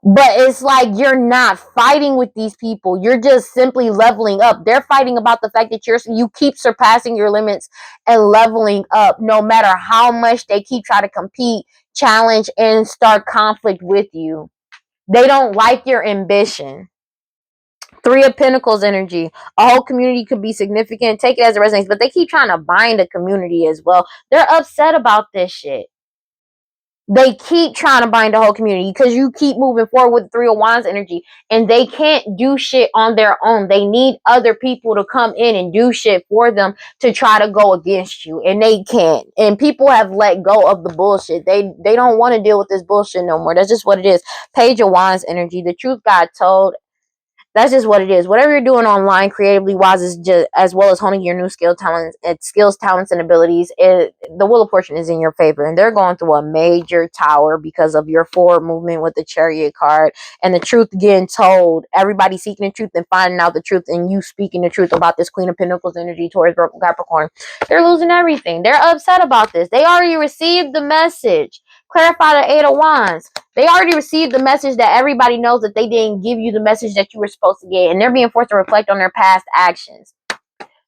But it's like you're not fighting with these people. You're just simply leveling up. They're fighting about the fact that you keep surpassing your limits and leveling up no matter how much they keep trying to compete, challenge, and start conflict with you. They don't like your ambition. Three of Pentacles energy. A whole community could be significant. Take it as it resonates. But they keep trying to bind a community as well. They're upset about this shit. They keep trying to bind the whole community because you keep moving forward with Three of Wands energy and they can't do shit on their own. They need other people to come in and do shit for them to try to go against you, and they can't. And people have let go of the bullshit. They don't want to deal with this bullshit no more. That's just what it is. Page of Wands energy. The truth got told. That's just what it is. Whatever you're doing online, creatively wise, is just as well as honing your new skills, talents, and abilities. The Wheel of Fortune is in your favor, and they're going through a major tower because of your forward movement with the Chariot card and the truth getting told. Everybody seeking the truth and finding out the truth, and you speaking the truth about this Queen of Pentacles energy towards Capricorn. They're losing everything. They're upset about this. They already received the message. Clarify the Eight of Wands. They already received the message that everybody knows that they didn't give you the message that you were supposed to get. And they're being forced to reflect on their past actions.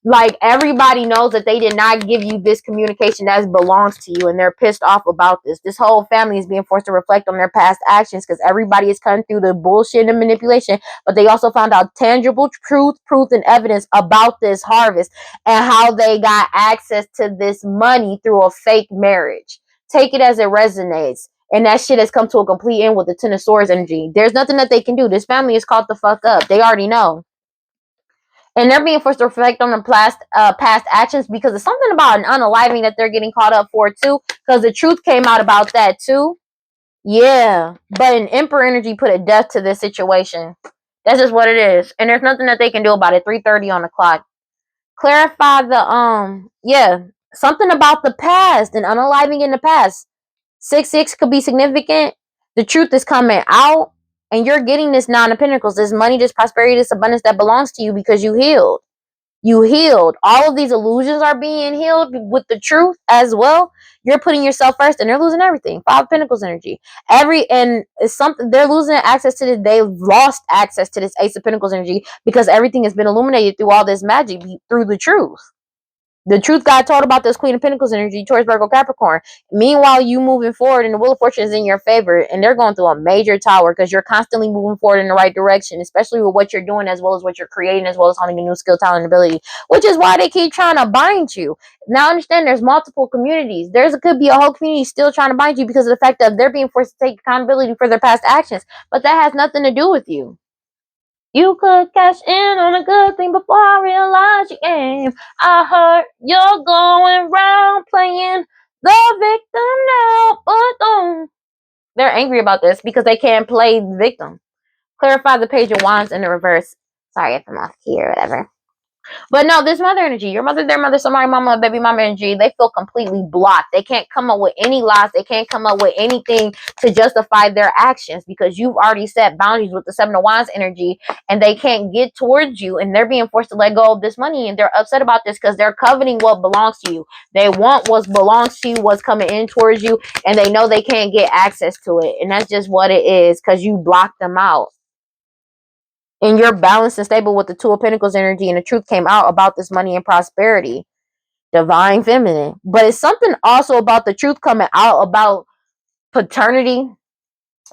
Like, everybody knows that they did not give you this communication that belongs to you. And they're pissed off about this. This whole family is being forced to reflect on their past actions because everybody is cutting through the bullshit and manipulation. But they also found out tangible truth, proof, and evidence about this harvest and how they got access to this money through a fake marriage. Take it as it resonates. And that shit has come to a complete end with the Ten of Swords energy. There's nothing that they can do. This family is caught the fuck up. They already know. And they're being forced to reflect on the past actions because it's something about an unaliving that they're getting caught up for too. Because the truth came out about that too. Yeah. But an Emperor energy put a death to this situation. That's just what it is. And there's nothing that they can do about it. 3:30 on the clock. Clarify the something about the past and unaliving in the past. 6-6 could be significant. The truth is coming out, and you're getting this Nine of Pentacles, this money, this prosperity, this abundance that belongs to you because you healed. You healed. All of these illusions are being healed with the truth as well. You're putting yourself first, and they're losing everything. 5 of Pentacles energy. And it's something they're losing access to this. They've lost access to this Ace of Pentacles energy because everything has been illuminated through all this magic, through the truth. The truth got told about this Queen of Pentacles energy, Taurus, Virgo, Capricorn. Meanwhile, you moving forward and the Wheel of Fortune is in your favor, and they're going through a major tower because you're constantly moving forward in the right direction, especially with what you're doing as well as what you're creating, as well as honing a new skill, talent, and ability, which is why they keep trying to bind you. Now, understand there's multiple communities. Could be a whole community still trying to bind you because of the fact that they're being forced to take accountability for their past actions, but that has nothing to do with you. You could cash in on a good thing before I realize your game. I heard you're going round playing the victim now, but don't. They're angry about this because they can't play the victim. Clarify the Page of Wands in the reverse. Sorry if I'm off key or whatever. But no, this mother energy, your mother, their mother, somebody, mama, baby mama energy, they feel completely blocked. They can't come up with any lies. They can't come up with anything to justify their actions because you've already set boundaries with the Seven of Wands energy, and they can't get towards you, and they're being forced to let go of this money, and they're upset about this because they're coveting what belongs to you. They want what belongs to you, what's coming in towards you, and they know they can't get access to it. And that's just what it is because you blocked them out. And you're balanced and stable with the Two of Pentacles energy, and the truth came out about this money and prosperity. Divine feminine. But it's something also about the truth coming out about paternity.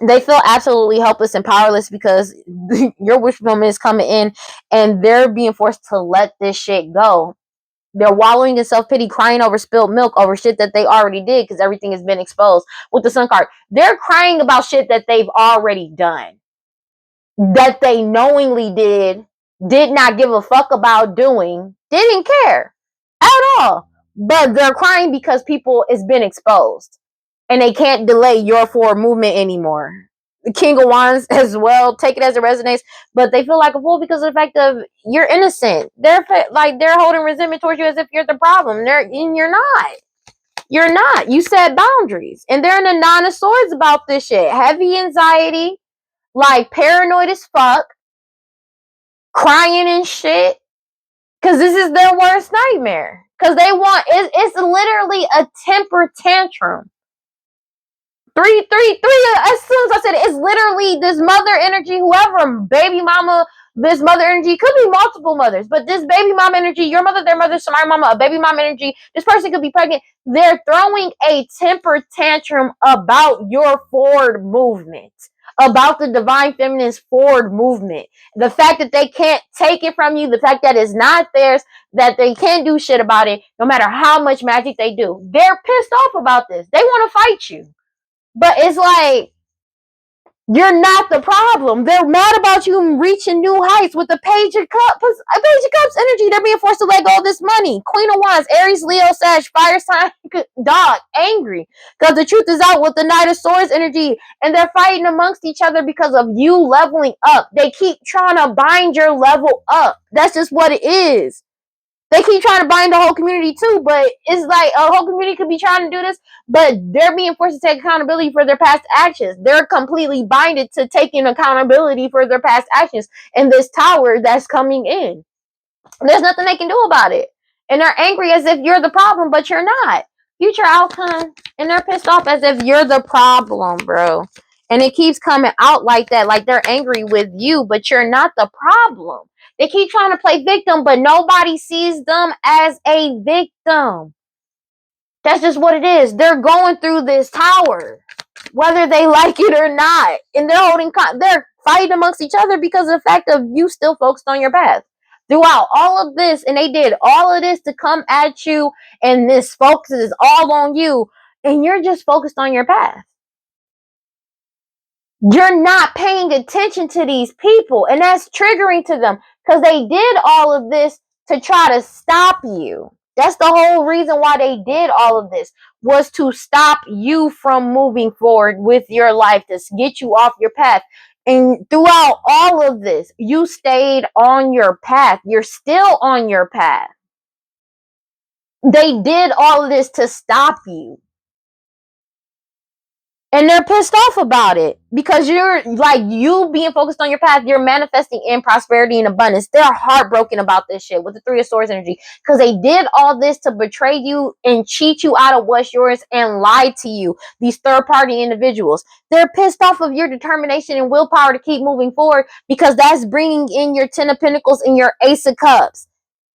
They feel absolutely helpless and powerless because your wish fulfillment is coming in, and they're being forced to let this shit go. They're wallowing in self-pity, crying over spilled milk, over shit that they already did because everything has been exposed. With the Sun card, they're crying about shit that they've already done, that they knowingly did not give a fuck about doing, didn't care at all. But they're crying because people it's been exposed and they can't delay your forward movement anymore. The King of Wands as well, take it as it resonates, but they feel like a fool because of the fact of you're innocent. They're holding resentment towards you as if you're the problem. And you're not. You're not. You set boundaries, and they're in the Nine of Swords about this shit. Heavy anxiety, like paranoid as fuck, crying and shit, because this is their worst nightmare. Because they want it's literally a temper tantrum. 333. As soon as I said it, it's literally this mother energy, whoever, baby mama, this mother energy, could be multiple mothers, but this baby mama energy, your mother, their mother, somebody mama, a baby mama energy, this person could be pregnant. They're throwing a temper tantrum about your forward movement, about the divine feminine's forward movement. The fact that they can't take it from you, the fact that it's not theirs, that they can't do shit about it, no matter how much magic they do. They're pissed off about this. They want to fight you. But it's like, you're not the problem. They're mad about you reaching new heights with the Page of Cups energy. They're being forced to let go of this money. Queen of Wands, Aries, Leo, Sag, fire sign, dog, angry. Because the truth is out with the Knight of Swords energy. And they're fighting amongst each other because of you leveling up. They keep trying to bind your level up. That's just what it is. They keep trying to bind the whole community too, but it's like a whole community could be trying to do this, but they're being forced to take accountability for their past actions. They're completely binded to taking accountability for their past actions in this tower that's coming in. There's nothing they can do about it. And they're angry as if you're the problem, but you're not. Future outcome. And they're pissed off as if you're the problem, bro. And it keeps coming out like that. Like they're angry with you, but you're not the problem. They keep trying to play victim, but nobody sees them as a victim. That's just what it is. They're going through this tower, whether they like it or not. And they're fighting amongst each other because of the fact of you still focused on your path. Throughout all of this, and they did all of this to come at you, and this focus is all on you, and you're just focused on your path. You're not paying attention to these people, and that's triggering to them because they did all of this to try to stop you. That's the whole reason why they did all of this, was to stop you from moving forward with your life, to get you off your path. And throughout all of this, you stayed on your path. You're still on your path. They did all of this to stop you. And they're pissed off about it because you're like, you being focused on your path, you're manifesting in prosperity and abundance. They're heartbroken about this shit with the Three of Swords energy because they did all this to betray you and cheat you out of what's yours and lie to you. These third party individuals, they're pissed off of your determination and willpower to keep moving forward because that's bringing in your Ten of Pentacles and your Ace of Cups.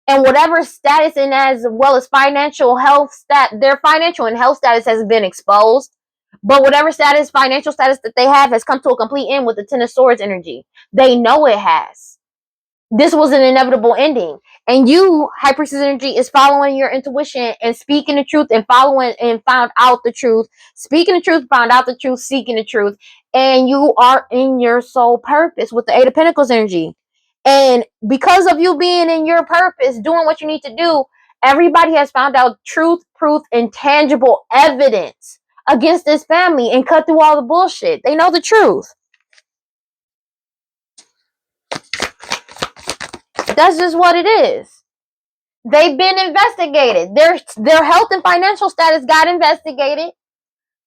And whatever status, and as well as financial health, their financial and health status has been exposed. But whatever financial status that they have has come to a complete end with the Ten of Swords energy. They know it has. This was an inevitable ending. And you, High Priestess energy, is following your intuition and speaking the truth and following and found out the truth. Speaking the truth, found out the truth, seeking the truth. And you are in your soul purpose with the Eight of Pentacles energy. And because of you being in your purpose, doing what you need to do, everybody has found out truth, proof, and tangible evidence against this family and cut through all the bullshit. They know the truth. That's just what it is. They've been investigated. Their health and financial status got investigated.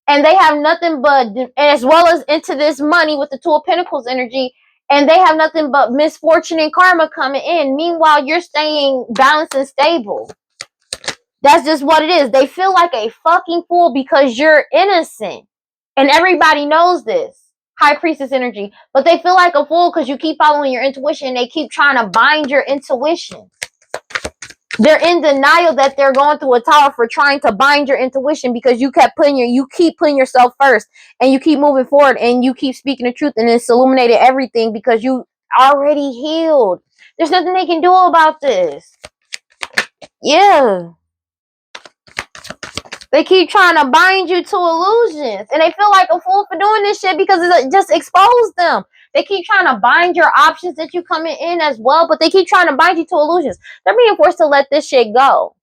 And they have nothing but, as well as into this money with the Two of Pentacles energy, and they have nothing but misfortune and karma coming in. Meanwhile, you're staying balanced and stable. That's just what it is. They feel like a fucking fool because you're innocent. And everybody knows this. High Priestess energy. But they feel like a fool because you keep following your intuition and they keep trying to bind your intuition. They're in denial that they're going through a tower for trying to bind your intuition because you keep putting yourself first and you keep moving forward and you keep speaking the truth, and it's illuminated everything because you already healed. There's nothing they can do about this. Yeah. They keep trying to bind you to illusions and they feel like a fool for doing this shit because it just exposed them. They keep trying to bind your options that you coming in as well, but they keep trying to bind you to illusions. They're being forced to let this shit go.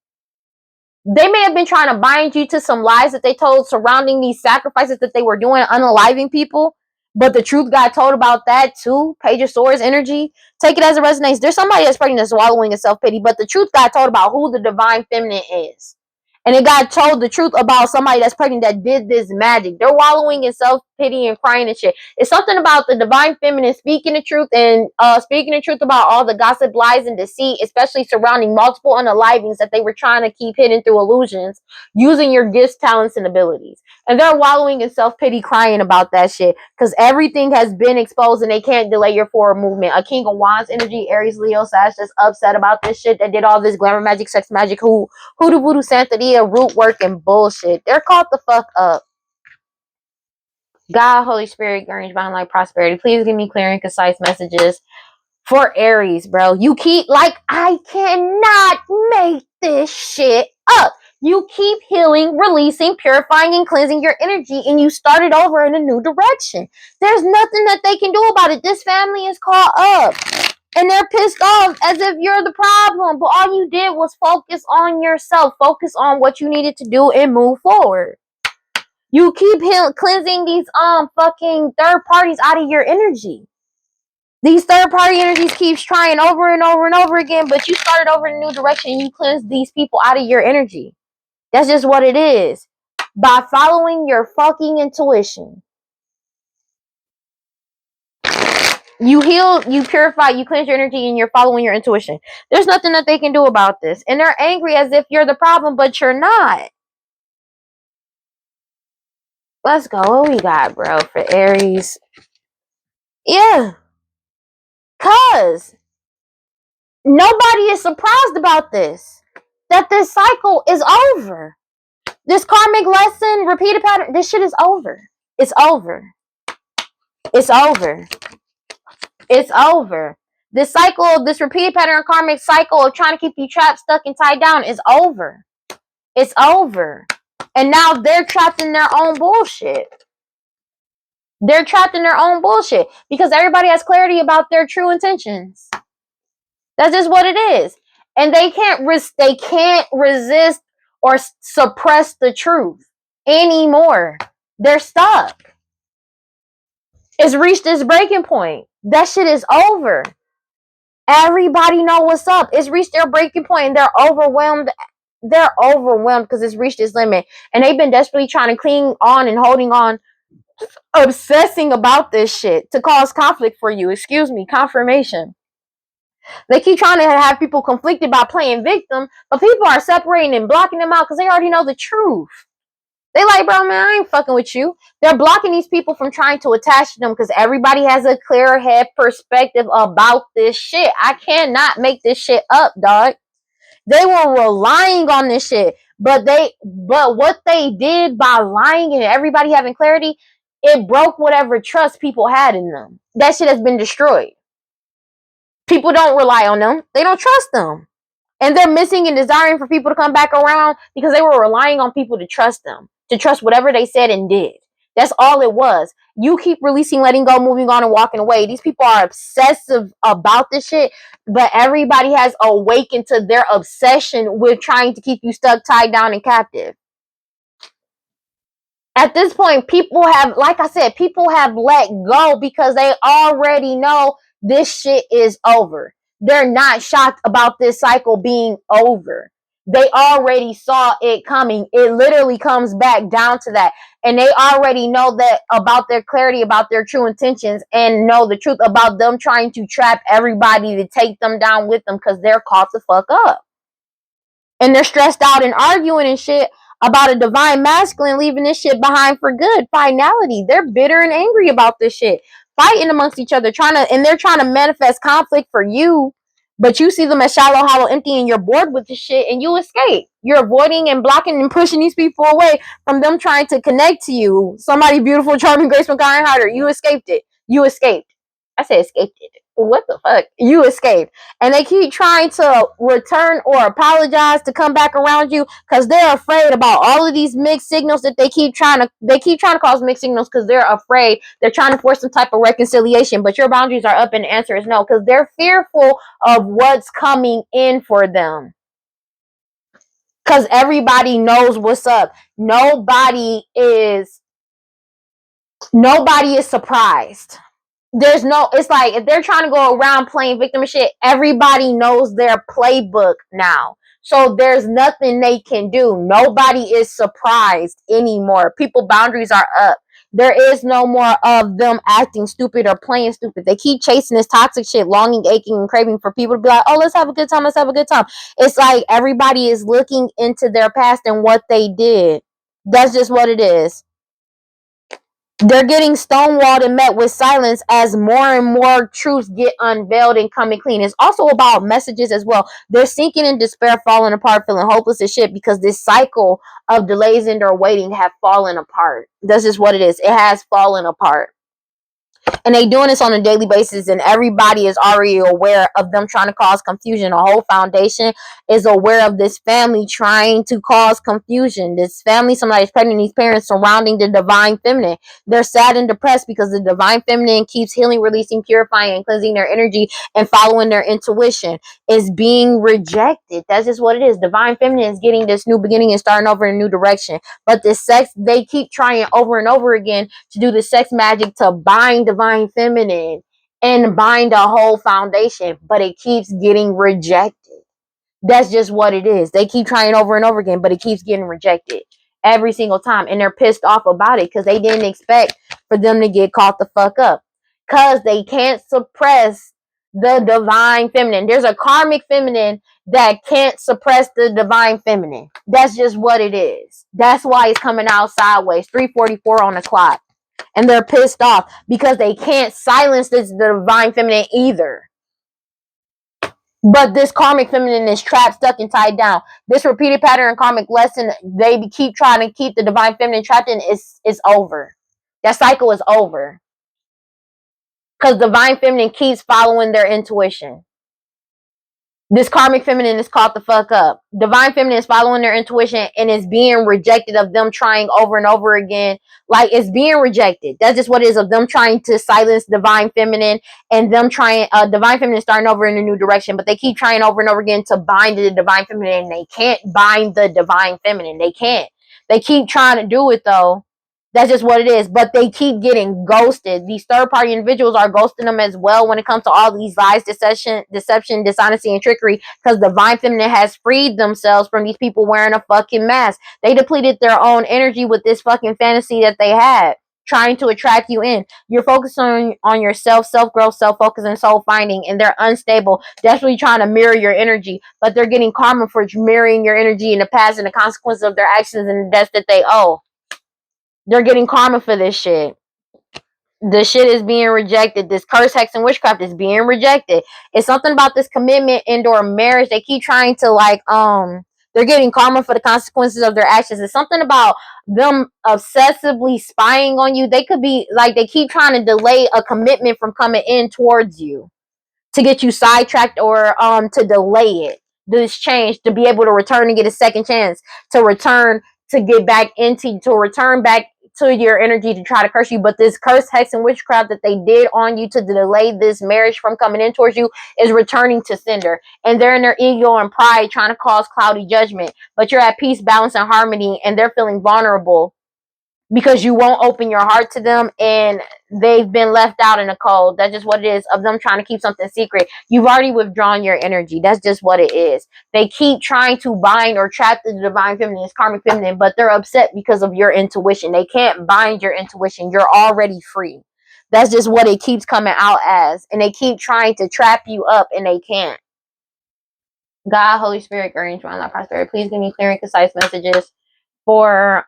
They may have been trying to bind you to some lies that they told surrounding these sacrifices that they were doing, unaliving people. But the truth got told about that too. Page of Swords energy. Take it as it resonates. There's somebody that's pregnant that's wallowing in self-pity, but the truth got told about who the divine feminine is. And it got told the truth about somebody that's pregnant that did this magic. They're wallowing in self-pity and crying and shit. It's something about the divine feminine speaking the truth and speaking the truth about all the gossip, lies, and deceit, especially surrounding multiple unalivings that they were trying to keep hidden through illusions, using your gifts, talents, and abilities. And they're wallowing in self-pity, crying about that shit because everything has been exposed and they can't delay your forward movement. A King of Wands energy, Aries, Leo, Sag, just upset about this shit that did all this glamour magic, sex magic, hoodoo, voodoo, Santeria, root work, and bullshit. They're caught the fuck up. God, Holy Spirit, guardian, divine light, prosperity. Please give me clear and concise messages for Aries, bro. You keep, like, I cannot make this shit up. You keep healing, releasing, purifying, and cleansing your energy, and you started over in a new direction. There's nothing that they can do about it. This family is caught up. And they're pissed off as if you're the problem. But all you did was focus on yourself. Focus on what you needed to do and move forward. You keep cleansing these fucking third parties out of your energy. These third party energies keeps trying over and over and over again, but you started over in a new direction and you cleanse these people out of your energy. That's just what it is. By following your fucking intuition. You heal, you purify, you cleanse your energy, and you're following your intuition. There's nothing that they can do about this. And they're angry as if you're the problem, but you're not. Let's go. What we got, bro, for Aries? Yeah. Cause nobody is surprised about this. That this cycle is over. This karmic lesson, repeated pattern, this shit is over. It's over. It's over. It's over. This cycle, this repeated pattern karmic cycle of trying to keep you trapped, stuck, and tied down is over. It's over. And now they're trapped in their own bullshit. They're trapped in their own bullshit because everybody has clarity about their true intentions. That's just what it is. And they can't resist or suppress the truth anymore. They're stuck. It's reached its breaking point. That shit is over. Everybody know what's up. It's reached their breaking point and they're overwhelmed. They're overwhelmed because it's reached its limit. And they've been desperately trying to cling on and holding on, obsessing about this shit to cause conflict for you. Excuse me, confirmation. They keep trying to have people conflicted by playing victim, but people are separating and blocking them out because they already know the truth. They like, bro, man, I ain't fucking with you. They're blocking these people from trying to attach to them because everybody has a clear head perspective about this shit. I cannot make this shit up, dog. They were relying on this shit, but what they did by lying and everybody having clarity, it broke whatever trust people had in them. That shit has been destroyed. People don't rely on them. They don't trust them. And they're missing and desiring for people to come back around because they were relying on people to trust them, to trust whatever they said and did. That's all it was. You keep releasing, letting go, moving on, and walking away. These people are obsessive about this shit, but everybody has awakened to their obsession with trying to keep you stuck, tied down, and captive. At this point, people have, like I said, people have let go because they already know this shit is over. They're not shocked about this cycle being over. They already saw it coming. It literally comes back down to that. And they already know that about their clarity, about their true intentions, and know the truth about them trying to trap everybody to take them down with them because they're caught the fuck up. And they're stressed out and arguing and shit about a divine masculine leaving this shit behind for good. Finality. They're bitter and angry about this shit. Fighting amongst each other, they're trying to manifest conflict for you, but you see them as shallow, hollow, empty, and you're bored with this shit and you escape. You're avoiding and blocking and pushing these people away from them trying to connect to you. Somebody beautiful, charming, graceful, kind hearted. You escaped it. You escaped. I said escaped it. What the fuck? You escaped. And they keep trying to return or apologize to come back around you because they're afraid about all of these mixed signals that they keep trying to cause mixed signals because they're afraid. They're trying to force some type of reconciliation, but your boundaries are up and the answer is no because they're fearful of what's coming in for them. Because everybody knows what's up. Nobody is surprised. It's like if they're trying to go around playing victim and shit, everybody knows their playbook now. So there's nothing they can do. Nobody is surprised anymore. People boundaries are up. There is no more of them acting stupid or playing stupid. They keep chasing this toxic shit, longing, aching, and craving for people to be like, oh, let's have a good time. Let's have a good time. It's like everybody is looking into their past and what they did. That's just what it is. They're getting stonewalled and met with silence as more and more truths get unveiled and coming clean. It's also about messages as well. They're sinking in despair, falling apart, feeling hopeless as shit because this cycle of delays and or waiting have fallen apart. That's just what it is. It has fallen apart. And they doing this on a daily basis, and everybody is already aware of them trying to cause confusion. The whole foundation is aware of this family trying to cause confusion. This family, somebody's pregnant, these parents surrounding the divine feminine. They're sad and depressed because the divine feminine keeps healing, releasing, purifying, and cleansing their energy and following their intuition. Is being rejected. That's just what it is. Divine feminine is getting this new beginning and starting over in a new direction. But this sex, they keep trying over and over again to do the sex magic to bind divine feminine and bind a whole foundation, but it keeps getting rejected. That's just what it is. They keep trying over and over again, but it keeps getting rejected every single time, and they're pissed off about it because they didn't expect for them to get caught the fuck up because they can't suppress the divine feminine. There's a karmic feminine that can't suppress the divine feminine. That's just what it is. That's why it's coming out sideways. 3:44 on the clock. And they're pissed off because they can't silence this divine feminine either. But this karmic feminine is trapped, stuck, and tied down. This repeated pattern karmic lesson, they keep trying to keep the divine feminine trapped in, is over. That cycle is over. Because divine feminine keeps following their intuition. This karmic feminine is caught the fuck up. Divine feminine is following their intuition and is being rejected of them trying over and over again. Like, it's being rejected. That's just what it is, of them trying to silence divine feminine, and them trying divine feminine starting over in a new direction, but they keep trying over and over again to bind the divine feminine, and they can't bind the divine feminine. They can't. They keep trying to do it though. That's just what it is. But they keep getting ghosted. These third party individuals are ghosting them as well when it comes to all these lies, deception, dishonesty, and trickery. Because the divine feminine has freed themselves from these people wearing a fucking mask. They depleted their own energy with this fucking fantasy that they had, trying to attract you in. You're focused on yourself, self-growth, self-focus, and soul finding, and they're unstable, desperately trying to mirror your energy, but they're getting karma for mirroring your energy in the past and the consequences of their actions and the debts that they owe. They're getting karma for this shit. The shit is being rejected. This curse, hex, and witchcraft is being rejected. It's something about this commitment and/or marriage. They keep trying to they're getting karma for the consequences of their actions. It's something about them obsessively spying on you. They could be like, they keep trying to delay a commitment from coming in towards you, to get you sidetracked, or to delay it, this change, to be able to return and get a second chance, to return, to get back into, to return back to your energy to try to curse you. But this curse, hex, and witchcraft that they did on you to delay this marriage from coming in towards you is returning to sender, and they're in their ego and pride trying to cause cloudy judgment. But you're at peace, balance, and harmony, and they're feeling vulnerable because you won't open your heart to them, and they've been left out in the cold. That's just what it is, of them trying to keep something secret. You've already withdrawn your energy. That's just what it is. They keep trying to bind or trap the divine feminine, this karmic feminine, but they're upset because of your intuition. They can't bind your intuition. You're already free. That's just what it keeps coming out as, and they keep trying to trap you up, and they can't. God, Holy Spirit, guardians, divine life, prosperity, please give me clear and concise messages for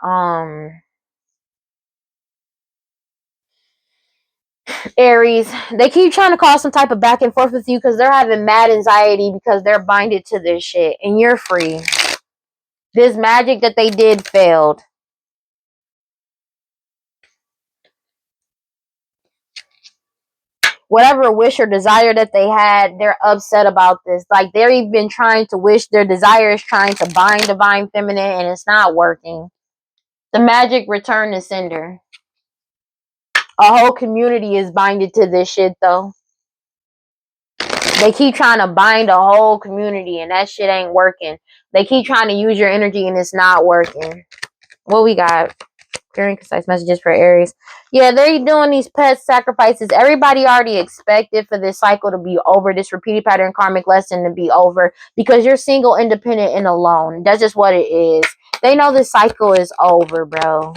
Aries. They keep trying to cause some type of back and forth with you because they're having mad anxiety because they're binded to this shit, and you're free. This magic that they did failed. Whatever wish or desire that they had, they're upset about this. Like, they're even trying to wish, their desire is trying to bind divine feminine, and it's not working. The magic returned to sender. A whole community is binded to this shit though. They keep trying to bind a whole community, and that shit ain't working. They keep trying to use your energy, and it's not working. What we got? Clear and concise messages for Aries. Yeah, they're doing these pet sacrifices. Everybody already expected for this cycle to be over, this repeated pattern karmic lesson to be over, because you're single, independent, and alone. That's just what it is. They know this cycle is over, bro.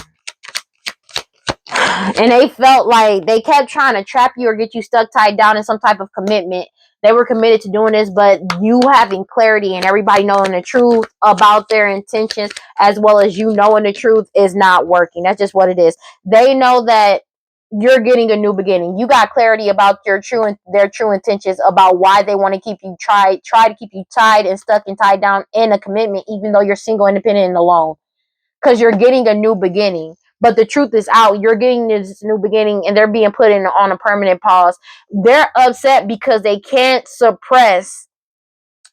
And they felt like they kept trying to trap you or get you stuck, tied down in some type of commitment. They were committed to doing this, but you having clarity and everybody knowing the truth about their intentions, as well as you knowing the truth, is not working. That's just what it is. They know that you're getting a new beginning. You got clarity about their true intentions, about why they want to keep you try to keep you tied and stuck and tied down in a commitment, even though you're single, independent, and alone, because you're getting a new beginning. But the truth is out. You're getting this new beginning, and they're being put in on a permanent pause. They're upset because they can't suppress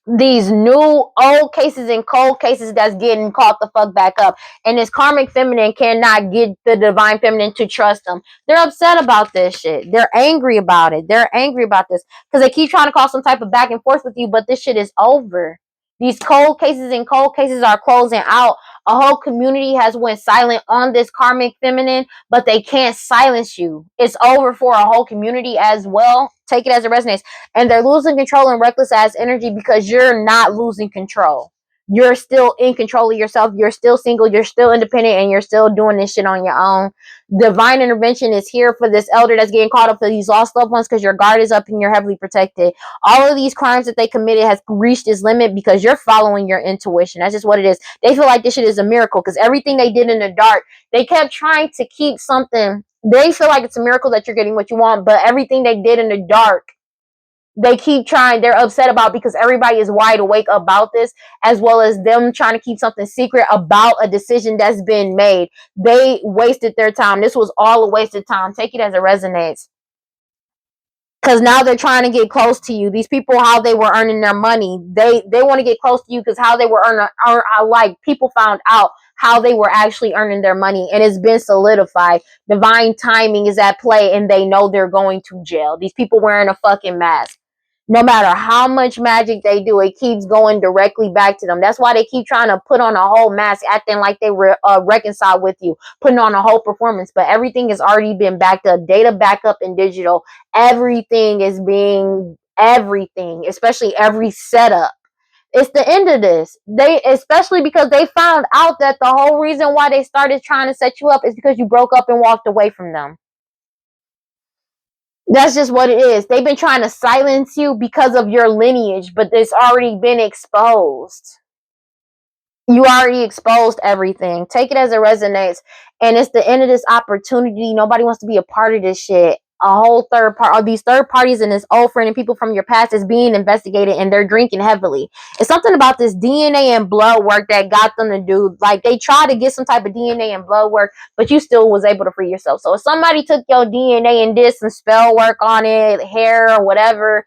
these new old cases and cold cases that's getting caught the fuck back up. And this karmic feminine cannot get the divine feminine to trust them. They're upset about this shit. They're angry about it. They're angry about this because they keep trying to cause some type of back and forth with you, but this shit is over. These cold cases and cold cases are closing out. A whole community has went silent on this karmic feminine, but they can't silence you. It's over for a whole community as well. Take it as it resonates. And they're losing control and reckless ass energy because you're not losing control. You're still in control of yourself. You're still single. You're still independent, and you're still doing this shit on your own. Divine intervention is here for this elder that's getting caught up for these lost loved ones, because your guard is up and you're heavily protected. All of these crimes that they committed has reached its limit because you're following your intuition. That's just what it is. They feel like this shit is a miracle because everything they did in the dark, they kept trying to keep something. They feel like it's a miracle that you're getting what you want, but everything they did in the dark, they keep trying, they're upset about, because everybody is wide awake about this, as well as them trying to keep something secret about a decision that's been made. They wasted their time. This was all a wasted time. Take it as it resonates. Because now they're trying to get close to you. These people, how they were earning their money, they want to get close to you because how they were earning, like people found out how they were actually earning their money, and it's been solidified. Divine timing is at play, and they know they're going to jail. These people wearing a fucking mask. No matter how much magic they do, it keeps going directly back to them. That's why they keep trying to put on a whole mask, acting like they were reconciled with you, putting on a whole performance. But everything has already been backed up, data backup and digital. Everything is being everything, especially every setup. It's the end of this. They, especially because they found out that the whole reason why they started trying to set you up is because you broke up and walked away from them. That's just what it is. They've been trying to silence you because of your lineage, but it's already been exposed. You already exposed everything. Take it as it resonates. And it's the end of this opportunity. Nobody wants to be a part of this shit. A whole third part, or these third parties and this old friend and people from your past is being investigated, and they're drinking heavily. It's something about this DNA and blood work that got them to do. Like, they tried to get some type of DNA and blood work, but you still was able to free yourself. So if somebody took your DNA and did some spell work on it, hair or whatever,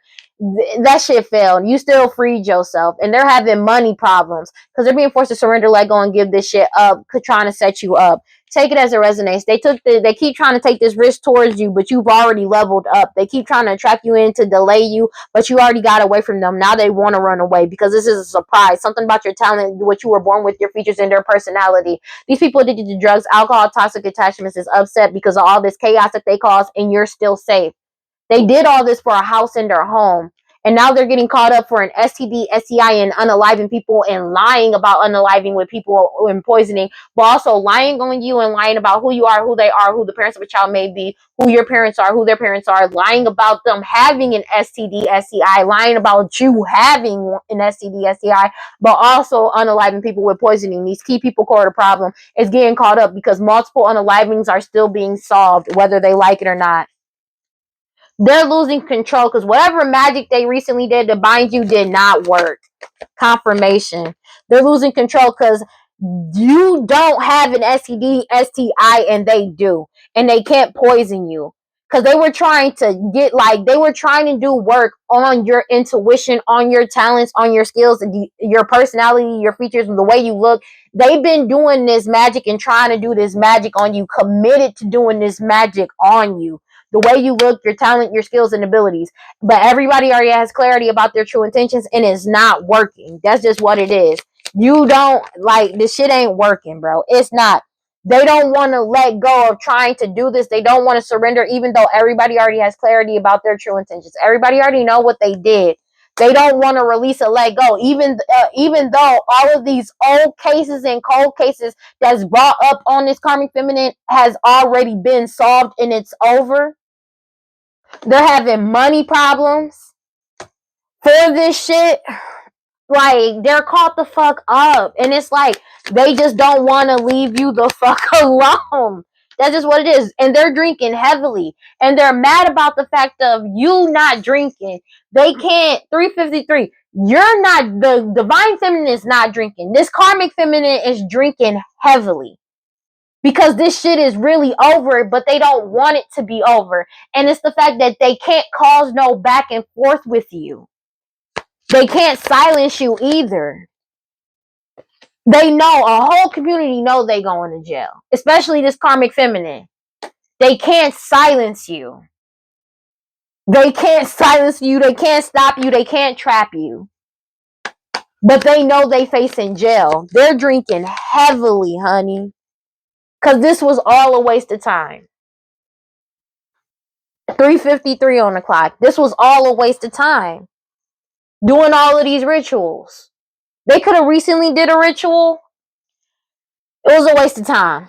that shit failed. You still freed yourself, and they're having money problems because they're being forced to surrender, let go, and give this shit up, trying to set you up. Take it as it resonates. They keep trying to take this risk towards you, but you've already leveled up. They keep trying to trap you in to delay you, but you already got away from them. Now they want to run away because this is a surprise. Something about your talent, what you were born with, your features, and their personality. These people addicted to drugs, alcohol, toxic attachments is upset because of all this chaos that they cause, and you're still safe. They did all this for a house in their home. And now they're getting caught up for an STD, STI, and unaliving people, and lying about unaliving with people and poisoning, but also lying on you and lying about who you are, who they are, who the parents of a child may be, who your parents are, who their parents are, lying about them having an STD, STI, lying about you having an STD, STI, but also unaliving people with poisoning. These key people core the problem is getting caught up because multiple unalivings are still being solved, whether they like it or not. They're losing control because whatever magic they recently did to bind you did not work. Confirmation. They're losing control because you don't have an STD, STI, and they do. And they can't poison you. Because they were trying to they were trying to do work on your intuition, on your talents, on your skills, and your personality, your features, the way you look. They've been doing this magic and trying to do this magic on you, committed to doing this magic on you. The way you look, your talent, your skills, and abilities. But everybody already has clarity about their true intentions, and it's not working. That's just what it is. You don't, this shit ain't working, bro. It's not. They don't want to let go of trying to do this. They don't want to surrender, even though everybody already has clarity about their true intentions. Everybody already know what they did. They don't want to release or let go, even though all of these old cases and cold cases that's brought up on this karmic feminine has already been solved and it's over. They're having money problems for this shit. Like, they're caught the fuck up. And it's like, they just don't want to leave you the fuck alone. That's just what it is. And they're drinking heavily. And they're mad about the fact of you not drinking. They can't. 353. You're not. The divine feminine is not drinking. This karmic feminine is drinking heavily. Because this shit is really over, but they don't want it to be over. And it's the fact that they can't cause no back and forth with you. They can't silence you either. They know, a whole community know they going to jail. Especially this karmic feminine. They can't silence you. They can't silence you. They can't stop you. They can't trap you. But they know they facing jail. They're drinking heavily, honey. Because this was all a waste of time. 3:53 on the clock. This was all a waste of time. Doing all of these rituals. They could have recently did a ritual. It was a waste of time.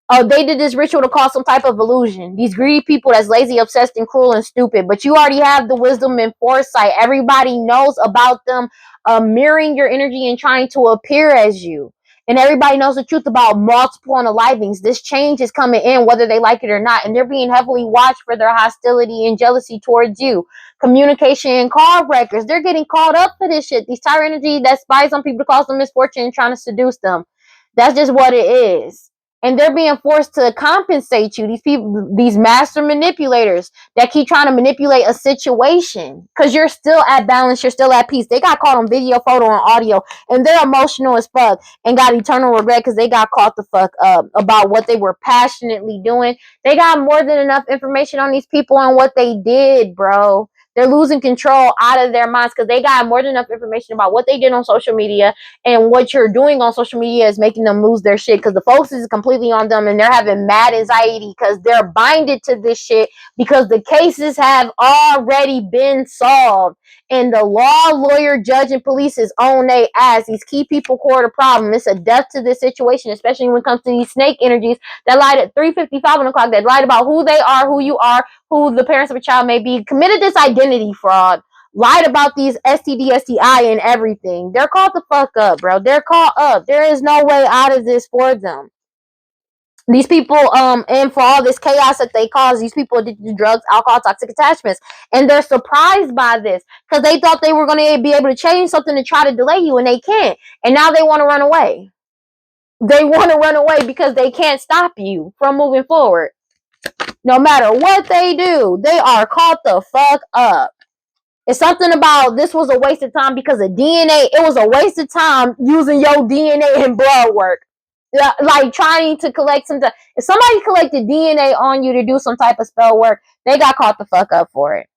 Oh, they did this ritual to cause some type of illusion. These greedy people that's lazy, obsessed, and cruel and stupid. But you already have the wisdom and foresight. Everybody knows about them mirroring your energy and trying to appear as you. And everybody knows the truth about multiple unalivings. This change is coming in whether they like it or not. And they're being heavily watched for their hostility and jealousy towards you. Communication and call records. They're getting caught up for this shit. These tyrant energy that spies on people to cause them misfortune and trying to seduce them. That's just what it is. And they're being forced to compensate you. These people, these master manipulators that keep trying to manipulate a situation because you're still at balance, you're still at peace. They got caught on video, photo, and audio, and they're emotional as fuck and got eternal regret because they got caught the fuck up about what they were passionately doing. They got more than enough information on these people and what they did, bro. They're losing control out of their minds because they got more than enough information about what they did on social media, and what you're doing on social media is making them lose their shit because the focus is completely on them and they're having mad anxiety because they're binded to this shit because the cases have already been solved. And the law, lawyer, judge, and police is on their ass. These key people core the problem. It's a death to this situation, especially when it comes to these snake energies that lied at 3:55 on the clock, that lied about who they are, who you are, who the parents of a child may be, committed this identity fraud, lied about these STD, STI, and everything. They're caught the fuck up, bro. They're caught up. There is no way out of this for them. These people, and for all this chaos that they cause, these people addicted to drugs, alcohol, toxic attachments. And they're surprised by this because they thought they were going to be able to change something to try to delay you, and they can't. And now they want to run away. They want to run away because they can't stop you from moving forward. No matter what they do, they are caught the fuck up. It's something about this was a waste of time because of DNA. It was a waste of time using your DNA and blood work. Like trying to collect some. If somebody collected DNA on you to do some type of spell work, they got caught the fuck up for it.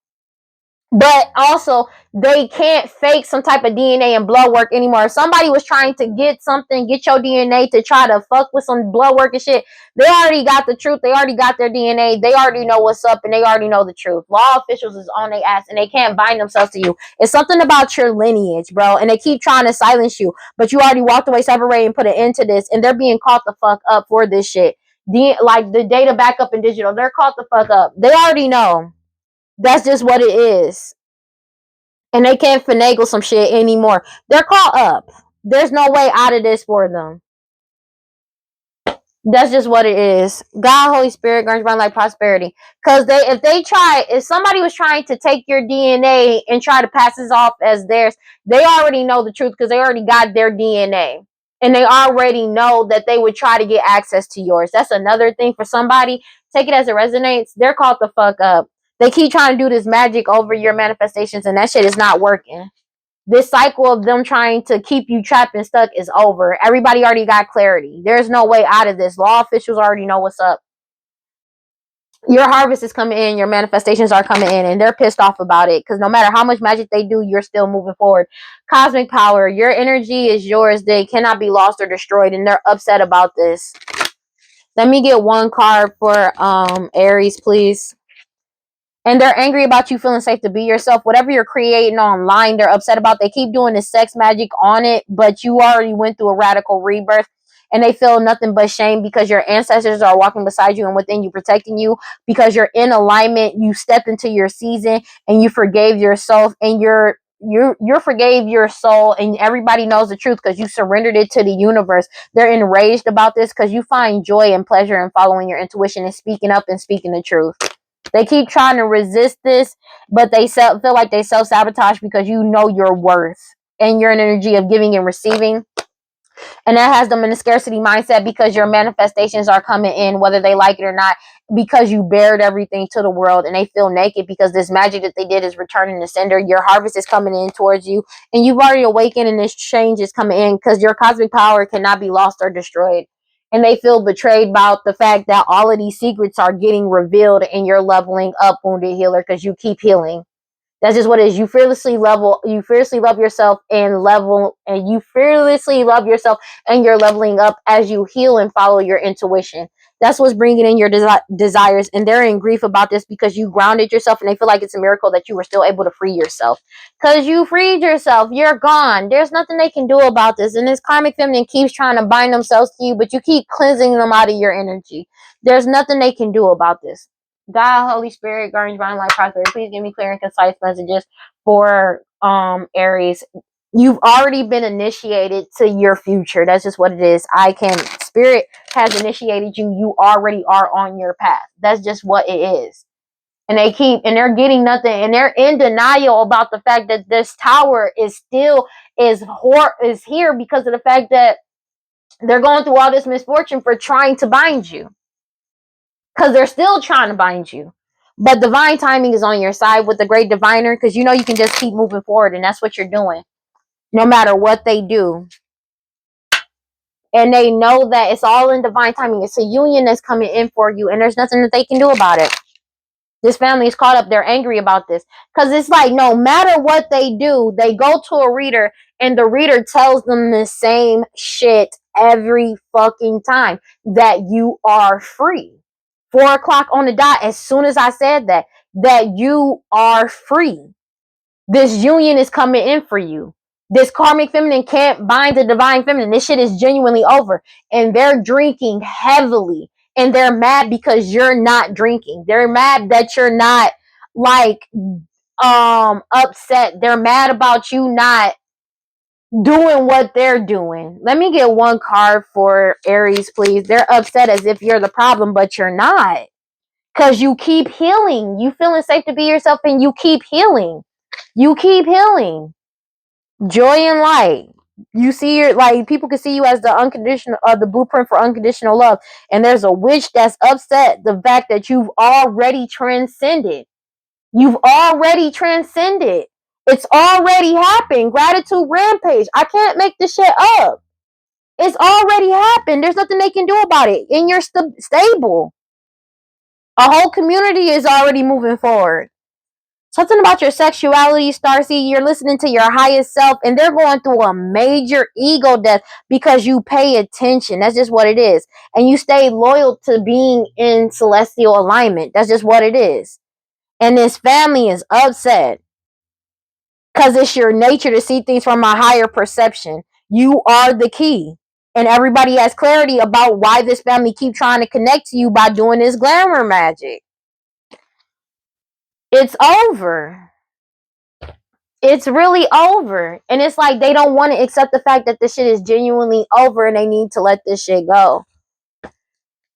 But also, they can't fake some type of DNA and blood work anymore. If somebody was trying to get your DNA to try to fuck with some blood work and shit, they already got the truth. They already got their DNA. They already know what's up, and they already know the truth. Law officials is on their ass, and they can't bind themselves to you. It's something about your lineage, bro, and they keep trying to silence you. But you already walked away, separated, and put an end to this, and they're being caught the fuck up for this shit. Like the data backup and digital, they're caught the fuck up. They already know. That's just what it is. And they can't finagle some shit anymore. They're caught up. There's no way out of this for them. That's just what it is. God, Holy Spirit, grant divine life, prosperity. Because if somebody was trying to take your DNA and try to pass this off as theirs, they already know the truth because they already got their DNA. And they already know that they would try to get access to yours. That's another thing for somebody. Take it as it resonates. They're caught the fuck up. They keep trying to do this magic over your manifestations, and that shit is not working. This cycle of them trying to keep you trapped and stuck is over. Everybody already got clarity. There's no way out of this. Law officials already know what's up. Your harvest is coming in. Your manifestations are coming in, and they're pissed off about it because no matter how much magic they do, you're still moving forward. Cosmic power. Your energy is yours. They cannot be lost or destroyed, and they're upset about this. Let me get one card for Aries, please. And they're angry about you feeling safe to be yourself. Whatever you're creating online, they're upset about. They keep doing the sex magic on it, but you already went through a radical rebirth, and they feel nothing but shame because your ancestors are walking beside you and within you, protecting you because you're in alignment. You stepped into your season and you forgave yourself, and you forgave your soul, and everybody knows the truth because you surrendered it to the universe. They're enraged about this because you find joy and pleasure in following your intuition and speaking up and speaking the truth. They keep trying to resist this, but they feel like they self-sabotage because you know your worth and you're an energy of giving and receiving. And that has them in a scarcity mindset because your manifestations are coming in whether they like it or not, because you bared everything to the world, and they feel naked because this magic that they did is returning to sender. Your harvest is coming in towards you, and you've already awakened, and this change is coming in because your cosmic power cannot be lost or destroyed. And they feel betrayed about the fact that all of these secrets are getting revealed, and you're leveling up, wounded healer, because you keep healing. That's just what it is. You fearlessly love yourself and you fearlessly love yourself, and you're leveling up as you heal and follow your intuition. That's what's bringing in your desires, and they're in grief about this because you grounded yourself, and they feel like it's a miracle that you were still able to free yourself. Because you freed yourself, you're gone. There's nothing they can do about this, and this karmic feminine keeps trying to bind themselves to you, but you keep cleansing them out of your energy. There's nothing they can do about this. God, Holy Spirit, guardian, divine life, prosperity, please give me clear and concise messages for Aries. You've already been initiated to your future. That's just what it is. Spirit has initiated you. You already are on your path. That's just what it is. And they're getting nothing, and they're in denial about the fact that this tower is here because of the fact that They're going through all this misfortune for trying to bind you. Because they're still trying to bind you. But divine timing is on your side with the great diviner, because you know you can just keep moving forward, and that's what you're doing. No matter what they do. And they know that it's all in divine timing. It's a union that's coming in for you, and there's nothing that they can do about it. This family is caught up. They're angry about this. Because it's like, no matter what they do, they go to a reader, and the reader tells them the same shit every fucking time. That you are free. 4 o'clock on the dot, as soon as I said that you are free. This union is coming in for you. This karmic feminine can't bind the divine feminine. This shit is genuinely over. And they're drinking heavily. And they're mad because you're not drinking. They're mad that you're not like upset. They're mad about you not doing what they're doing. Let me get one card for Aries, please. They're upset as if you're the problem, but you're not. Because you keep healing. You feeling safe to be yourself, and you keep healing. You keep healing. Joy and light. You see your, like, people can see you as the unconditional, the blueprint for unconditional love. And there's a witch that's upset the fact that you've already transcended. You've already transcended. It's already happened. Gratitude rampage. I can't make this shit up. It's already happened. There's nothing they can do about it. And you're stable. A whole community is already moving forward. Something about your sexuality, Starseed, you're listening to your highest self, and they're going through a major ego death because you pay attention. That's just what it is. And you stay loyal to being in celestial alignment. That's just what it is. And this family is upset because it's your nature to see things from a higher perception. You are the key. And everybody has clarity about why this family keep trying to connect to you by doing this glamour magic. It's over. It's really over. And it's like they don't want to accept the fact that this shit is genuinely over and they need to let this shit go.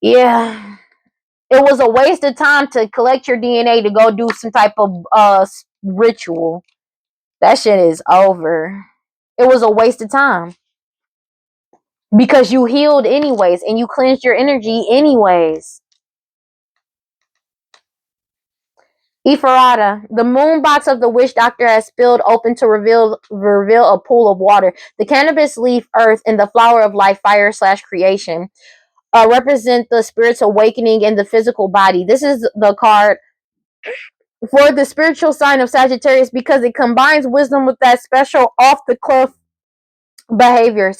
Yeah. It was a waste of time to collect your DNA to go do some type of ritual. That shit is over. It was a waste of time. Because you healed anyways and you cleansed your energy anyways. Ephrata, the moon box of the witch doctor has spilled open to reveal a pool of water. The cannabis leaf, earth, and the flower of life, fire/creation, represent the spirit's awakening in the physical body. This is the card for the spiritual sign of Sagittarius because it combines wisdom with that special off-the-cuff behavior.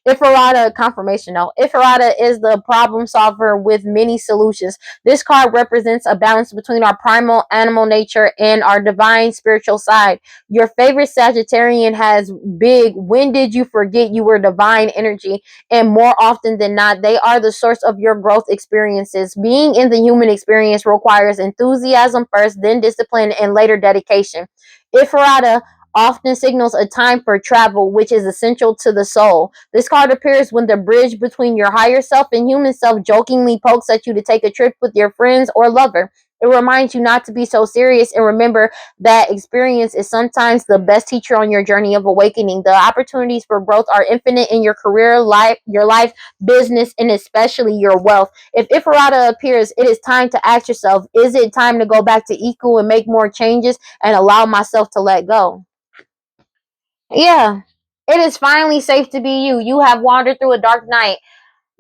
Ephrata, confirmation note. Ephrata is the problem solver with many solutions. This card represents a balance between our primal animal nature and our divine spiritual side. Your favorite Sagittarian has big when did you forget you were divine energy, and more often than not they are the source of your growth experiences. Being in the human experience requires enthusiasm first, then discipline, and later dedication. Ephrata often signals a time for travel, which is essential to the soul. This card appears when the bridge between your higher self and human self jokingly pokes at you to take a trip with your friends or lover. It reminds you not to be so serious and remember that experience is sometimes the best teacher on your journey of awakening. The opportunities for growth are infinite in your career, your life, business, and especially your wealth. If Ephrata appears, it is time to ask yourself, is it time to go back to equal and make more changes and allow myself to let go? Yeah, it is finally safe to be you. You have wandered through a dark night.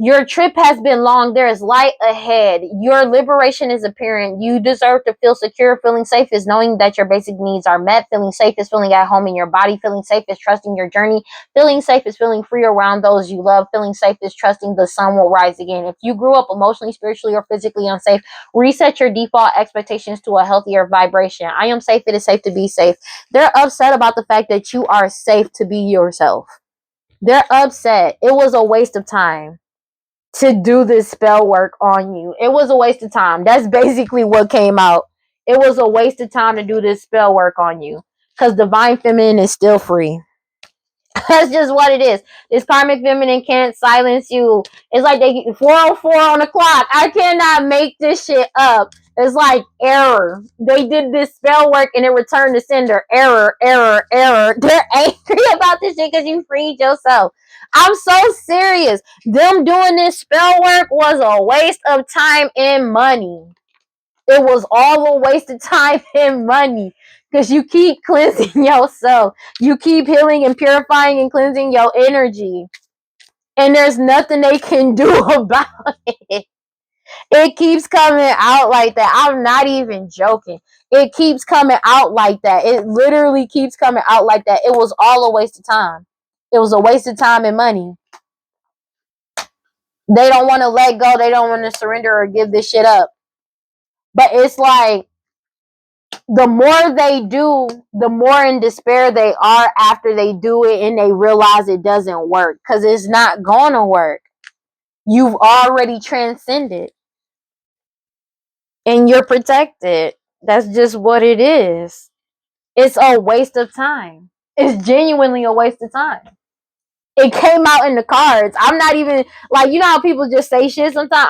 Your trip has been long. There is light ahead. Your liberation is apparent. You deserve to feel secure. Feeling safe is knowing that your basic needs are met. Feeling safe is feeling at home in your body. Feeling safe is trusting your journey. Feeling safe is feeling free around those you love. Feeling safe is trusting the sun will rise again. If you grew up emotionally, spiritually, or physically unsafe, reset your default expectations to a healthier vibration. I am safe. It is safe to be safe. They're upset about the fact that you are safe to be yourself. They're upset. It was a waste of time to do this spell work on you. It was a waste of time. That's basically what came out. It was a waste of time to do this spell work on you. Because divine feminine is still free. That's just what it is. This karmic feminine can't silence you. It's like they 4:04 on the clock. I cannot make this shit up. It's like error. They did this spell work and it returned to sender. Error, error, error. They're angry about this shit because you freed yourself. I'm so serious. Them doing this spell work was a waste of time and money. It was all a waste of time and money because you keep cleansing yourself. You keep healing and purifying and cleansing your energy. And there's nothing they can do about it. It keeps coming out like that. I'm not even joking. It keeps coming out like that. It literally keeps coming out like that. It was all a waste of time. It was a waste of time and money. They don't want to let go. They don't want to surrender or give this shit up. But it's like, the more they do, the more in despair they are after they do it and they realize it doesn't work. Because it's not going to work. You've already transcended. And you're protected. That's just what it is. It's a waste of time. It's genuinely a waste of time. It came out in the cards. I'm not even, like, you know how people just say shit sometimes?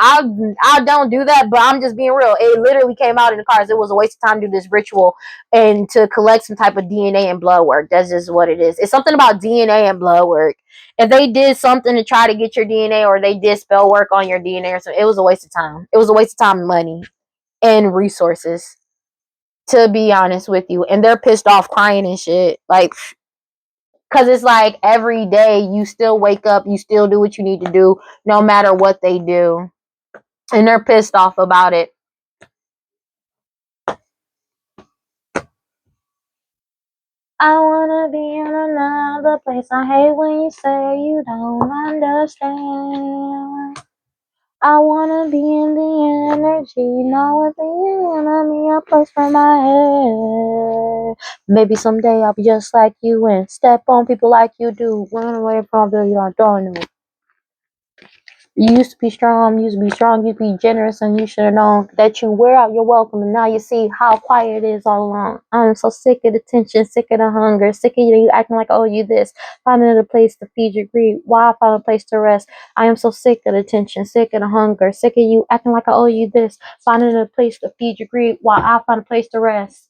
I don't do that, but I'm just being real. It literally came out in the cards. It was a waste of time to do this ritual and to collect some type of DNA and blood work. That's just what it is. It's something about DNA and blood work. If they did something to try to get your DNA or they did spell work on your DNA or something, it was a waste of time. It was a waste of time and money and resources, to be honest with you. And they're pissed off crying and shit. Like, because it's like every day you still wake up, you still do what you need to do, no matter what they do. And they're pissed off about it. I want to be in another place. I hate when you say you don't understand. I want to be in the energy, know what the enemy I place for my head. Maybe someday I'll be just like you and step on people like you do. Run away from the you don't know. You used to be strong, you used to be generous, and you should have known that you wear out your welcome, and now you see how quiet it is all along. I'm so sick of the tension, sick of the hunger, sick of you acting like I owe you this, finding a place to feed your greed, why I find a place to rest. I am so sick of the tension, sick of the hunger, sick of you acting like I owe you this, finding a place to feed your greed, while I find a place to rest.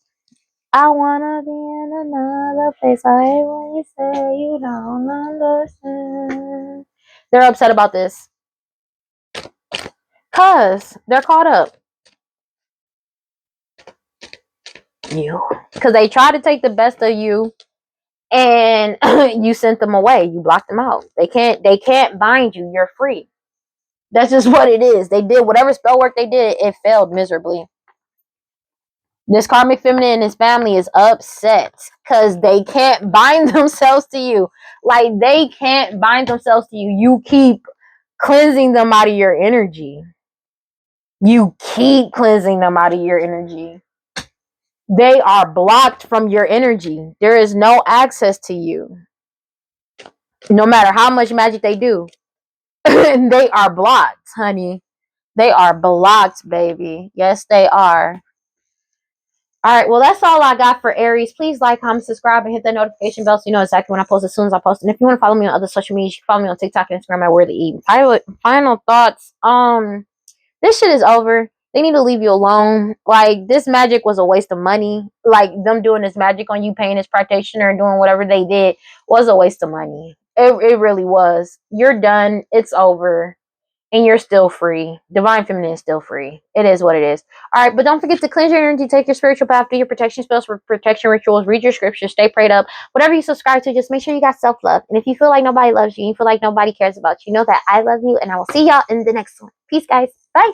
I wanna be in another place. I hate when you say you don't understand. They're upset about this. Cause they're caught up. Because they try to take the best of you and you sent them away. You blocked them out. They can't bind you. You're free. That's just what it is. They did whatever spell work they did, it failed miserably. This karmic feminine and his family is upset because they can't bind themselves to you. Like, they can't bind themselves to you. You keep cleansing them out of your energy. You keep cleansing them out of your energy. They are blocked from your energy. There is no access to you. No matter how much magic they do. They are blocked, honey. They are blocked, baby. Yes, they are. Alright, well, that's all I got for Aries. Please like, comment, subscribe, and hit that notification bell so you know exactly when I post as soon as I post. And if you want to follow me on other social media, you can follow me on TikTok and Instagram at WeirdLee. Final thoughts. This shit is over. They need to leave you alone. Like, this magic was a waste of money. Like, them doing this magic on you, paying this practitioner and doing whatever they did was a waste of money. It really was. You're done. It's over. And you're still free. Divine Feminine is still free. It is what it is. Alright, but don't forget to cleanse your energy, take your spiritual path, do your protection spells for protection rituals, read your scriptures, stay prayed up. Whatever you subscribe to, just make sure you got self-love. And if you feel like nobody loves you, you feel like nobody cares about you, know that I love you, and I will see y'all in the next one. Peace, guys. Bye.